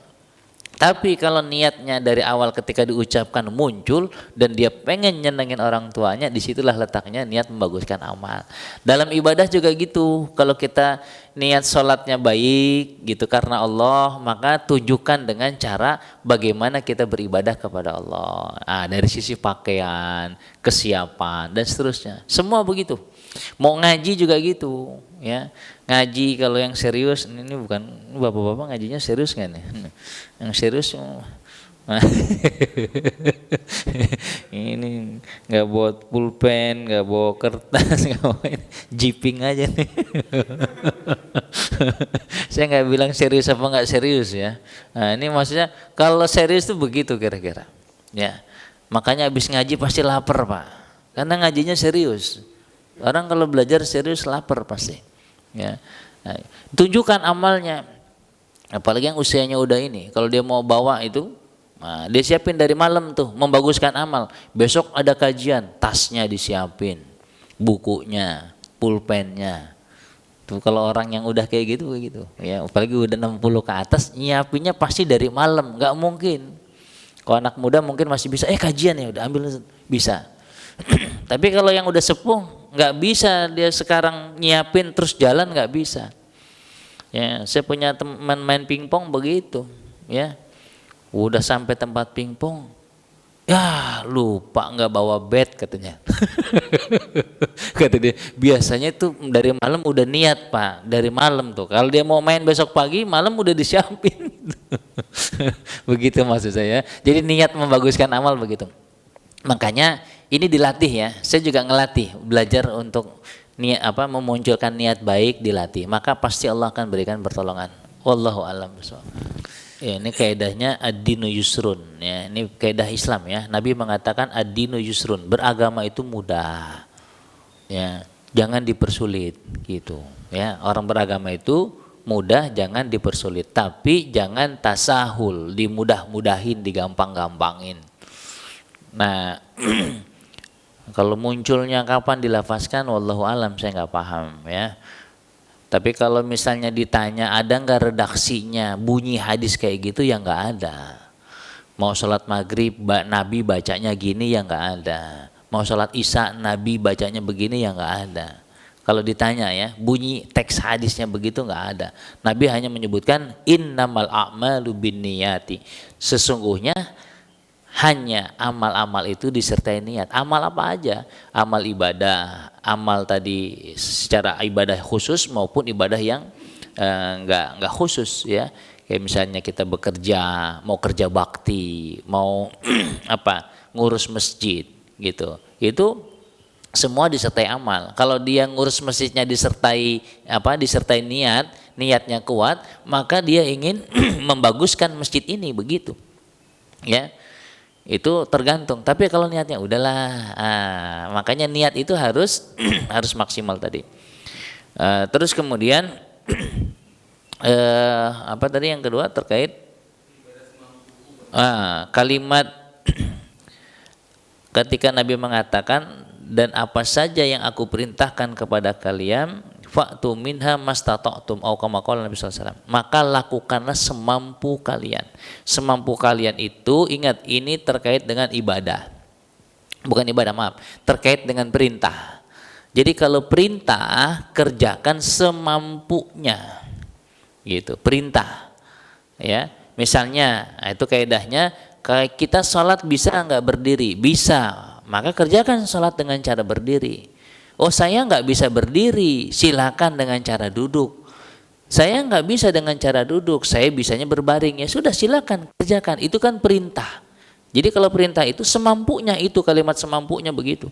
Tapi kalau niatnya dari awal ketika diucapkan muncul dan dia pengen nyenengin orang tuanya, disitulah letaknya niat membaguskan amal. Dalam ibadah juga gitu, kalau kita niat sholatnya baik gitu karena Allah, maka tujukan dengan cara bagaimana kita beribadah kepada Allah. Dari sisi pakaian, kesiapan dan seterusnya, semua begitu. Mau ngaji juga gitu, ya. Ngaji kalau yang serius, ini bukan bapak-bapak ngajinya serius kan ya? Yang serius ini nggak bawa pulpen, nggak bawa kertas, nggak bawa ini, jiping aja nih. Saya nggak bilang serius apa nggak serius ya. Nah, ini maksudnya kalau serius itu begitu kira-kira, ya. Makanya habis ngaji pasti lapar Pak, karena ngajinya serius. Orang kalau belajar serius lapar pasti, ya. Nah, tunjukkan amalnya, apalagi yang usianya udah ini. Kalau dia mau bawa itu, nah, dia siapin dari malam tuh, membaguskan amal. Besok ada kajian, tasnya disiapin, bukunya, pulpennya. Tuh kalau orang yang udah kayak gitu, ya. Apalagi udah 60 ke atas, nyiapinnya pasti dari malam, nggak mungkin. Kalau anak muda mungkin masih bisa, kajian ya udah ambil, bisa. Tapi kalau yang udah sepuh nggak bisa dia sekarang nyiapin terus jalan, nggak bisa. Ya, saya punya teman main pingpong begitu, ya. Udah sampai tempat pingpong, ya lupa nggak bawa bat katanya. Kata dia, biasanya tuh dari malam udah niat Pak, dari malam tuh. Kalau dia mau main besok pagi, malam udah disiapin. Begitu maksud saya. Jadi niat membaguskan amal begitu. Makanya ini dilatih ya. Saya juga ngelatih, belajar untuk niat memunculkan niat baik dilatih. Maka pasti Allah akan berikan pertolongan. Wallahu a'lam bishawab. Ya, ini kaidahnya ad-dinu yusrun ya. Ini kaidah Islam ya. Nabi mengatakan ad-dinu yusrun, beragama itu mudah. Ya, jangan dipersulit gitu ya. Orang beragama itu mudah, jangan dipersulit, tapi jangan tasahul, dimudah-mudahin, digampang-gampangin. Nah, kalau munculnya kapan dilafazkan, wallahu alam, saya nggak paham ya. Tapi kalau misalnya ditanya ada nggak redaksinya bunyi hadis kayak gitu, ya nggak ada. Mau sholat maghrib Nabi bacanya gini, ya nggak ada. Mau sholat isya Nabi bacanya begini, ya nggak ada. Kalau ditanya ya bunyi teks hadisnya begitu, nggak ada. Nabi hanya menyebutkan innamal a'malu binniyati, sesungguhnya hanya amal-amal itu disertai niat. Amal apa aja? Amal ibadah, amal tadi secara ibadah khusus maupun ibadah yang enggak khusus ya. Kayak misalnya kita bekerja, mau kerja bakti, mau ngurus masjid gitu. Itu semua disertai amal. Kalau dia ngurus masjidnya disertai niatnya kuat, maka dia ingin membaguskan masjid ini begitu. Ya. Itu tergantung, tapi kalau niatnya udahlah, makanya niat itu harus harus maksimal tadi. Terus kemudian tadi yang kedua terkait kalimat ketika Nabi mengatakan, dan apa saja yang aku perintahkan kepada kalian, fa'tu minha mastata'tum, atau kama qala Nabi sallallahu alaihi wasallam, maka lakukanlah semampu kalian. Semampu kalian itu, ingat, ini terkait dengan ibadah. Bukan ibadah, maaf, terkait dengan perintah. Jadi kalau perintah kerjakan semampunya. Gitu, perintah. Ya, misalnya itu kaidahnya, kayak kita sholat bisa enggak berdiri? Bisa. Maka kerjakan sholat dengan cara berdiri. Oh, saya nggak bisa berdiri, silakan dengan cara duduk. Saya nggak bisa dengan cara duduk, saya bisanya berbaring. Ya sudah, silakan kerjakan. Itu kan perintah. Jadi kalau perintah itu semampunya, itu kalimat semampunya begitu.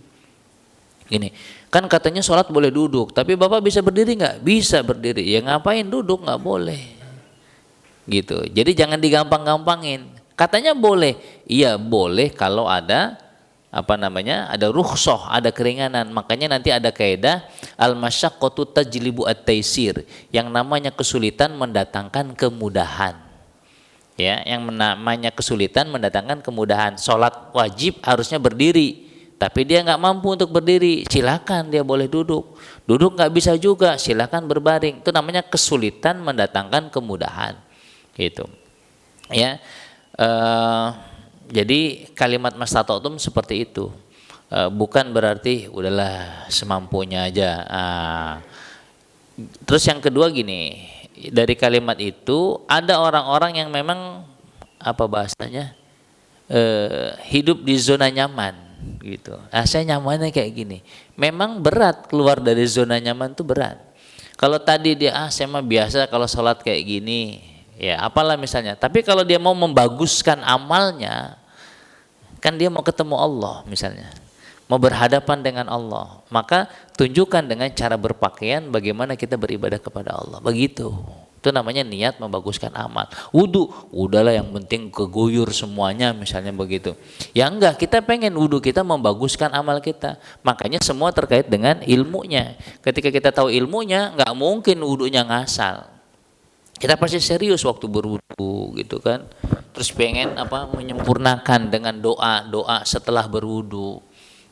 Gini, kan katanya sholat boleh duduk, tapi Bapak bisa berdiri nggak? Bisa berdiri. Ya ngapain duduk? Nggak boleh. Gitu. Jadi jangan digampang-gampangin. Katanya boleh. Iya boleh kalau ada ada rukhsah, ada keringanan. Makanya nanti ada kaidah al-masyaqqatu tajlibu at-taisir, yang namanya kesulitan mendatangkan kemudahan. Ya, yang namanya kesulitan mendatangkan kemudahan. Salat wajib harusnya berdiri, tapi dia nggak mampu untuk berdiri, silakan dia boleh duduk. Duduk nggak bisa juga, silakan berbaring. Itu namanya kesulitan mendatangkan kemudahan. Gitu. Ya. Jadi kalimat mastata'tum seperti itu, bukan berarti udahlah semampunya aja. Terus yang kedua gini, dari kalimat itu ada orang-orang yang memang bahasanya hidup di zona nyaman. gitu. Saya nyamannya kayak gini. Memang berat keluar dari zona nyaman tuh berat. Kalau tadi dia saya mah biasa kalau sholat kayak gini, ya apalah misalnya. Tapi kalau dia mau membaguskan amalnya, kan dia mau ketemu Allah misalnya, mau berhadapan dengan Allah, maka tunjukkan dengan cara berpakaian bagaimana kita beribadah kepada Allah. Begitu. Itu namanya niat membaguskan amal. Wudu, udahlah yang penting keguyur semuanya misalnya begitu. Ya enggak, kita pengen wudu kita membaguskan amal kita. Makanya semua terkait dengan ilmunya. Ketika kita tahu ilmunya, enggak mungkin wudunya ngasal. Kita pasti serius waktu berwudu gitu kan. Terus pengen menyempurnakan dengan doa setelah berwudu.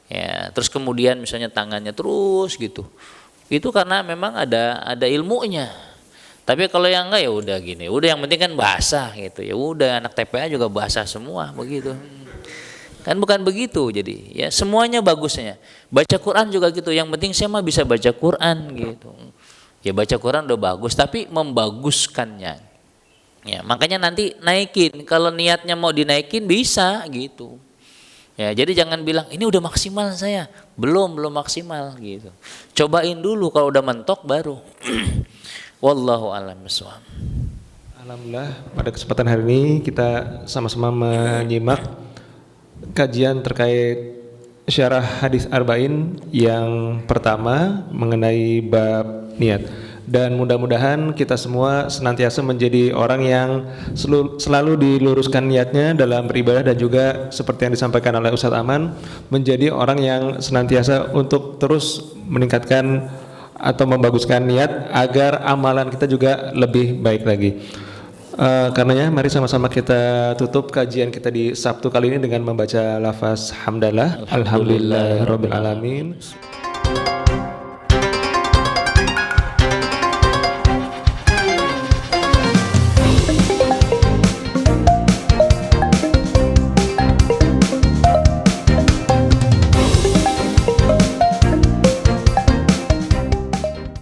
Ya, terus kemudian misalnya tangannya terus gitu. Itu karena memang ada ilmunya. Tapi kalau yang enggak ya udah gini, udah yang penting kan basah gitu. Ya udah anak TPA juga basah semua begitu. Kan bukan begitu. Jadi ya semuanya bagusnya. Baca Quran juga gitu. Yang penting saya mah bisa baca Quran gitu. Ya baca Quran udah bagus, tapi membaguskannya. Ya, makanya nanti naikin. Kalau niatnya mau dinaikin bisa gitu. Ya, jadi jangan bilang ini udah maksimal saya. Belum maksimal gitu. Cobain dulu, kalau udah mentok baru. Wallahu a'lam bishawab. Alhamdulillah pada kesempatan hari ini kita sama-sama menyimak kajian terkait syarah hadis arba'in yang pertama mengenai bab niat, dan mudah-mudahan kita semua senantiasa menjadi orang yang selalu diluruskan niatnya dalam beribadah, dan juga seperti yang disampaikan oleh Ustadz Aman, menjadi orang yang senantiasa untuk terus meningkatkan atau membaguskan niat agar amalan kita juga lebih baik lagi. Karenanya mari sama-sama kita tutup kajian kita di Sabtu kali ini dengan membaca lafaz hamdalah, alhamdulillahirabbil alamin.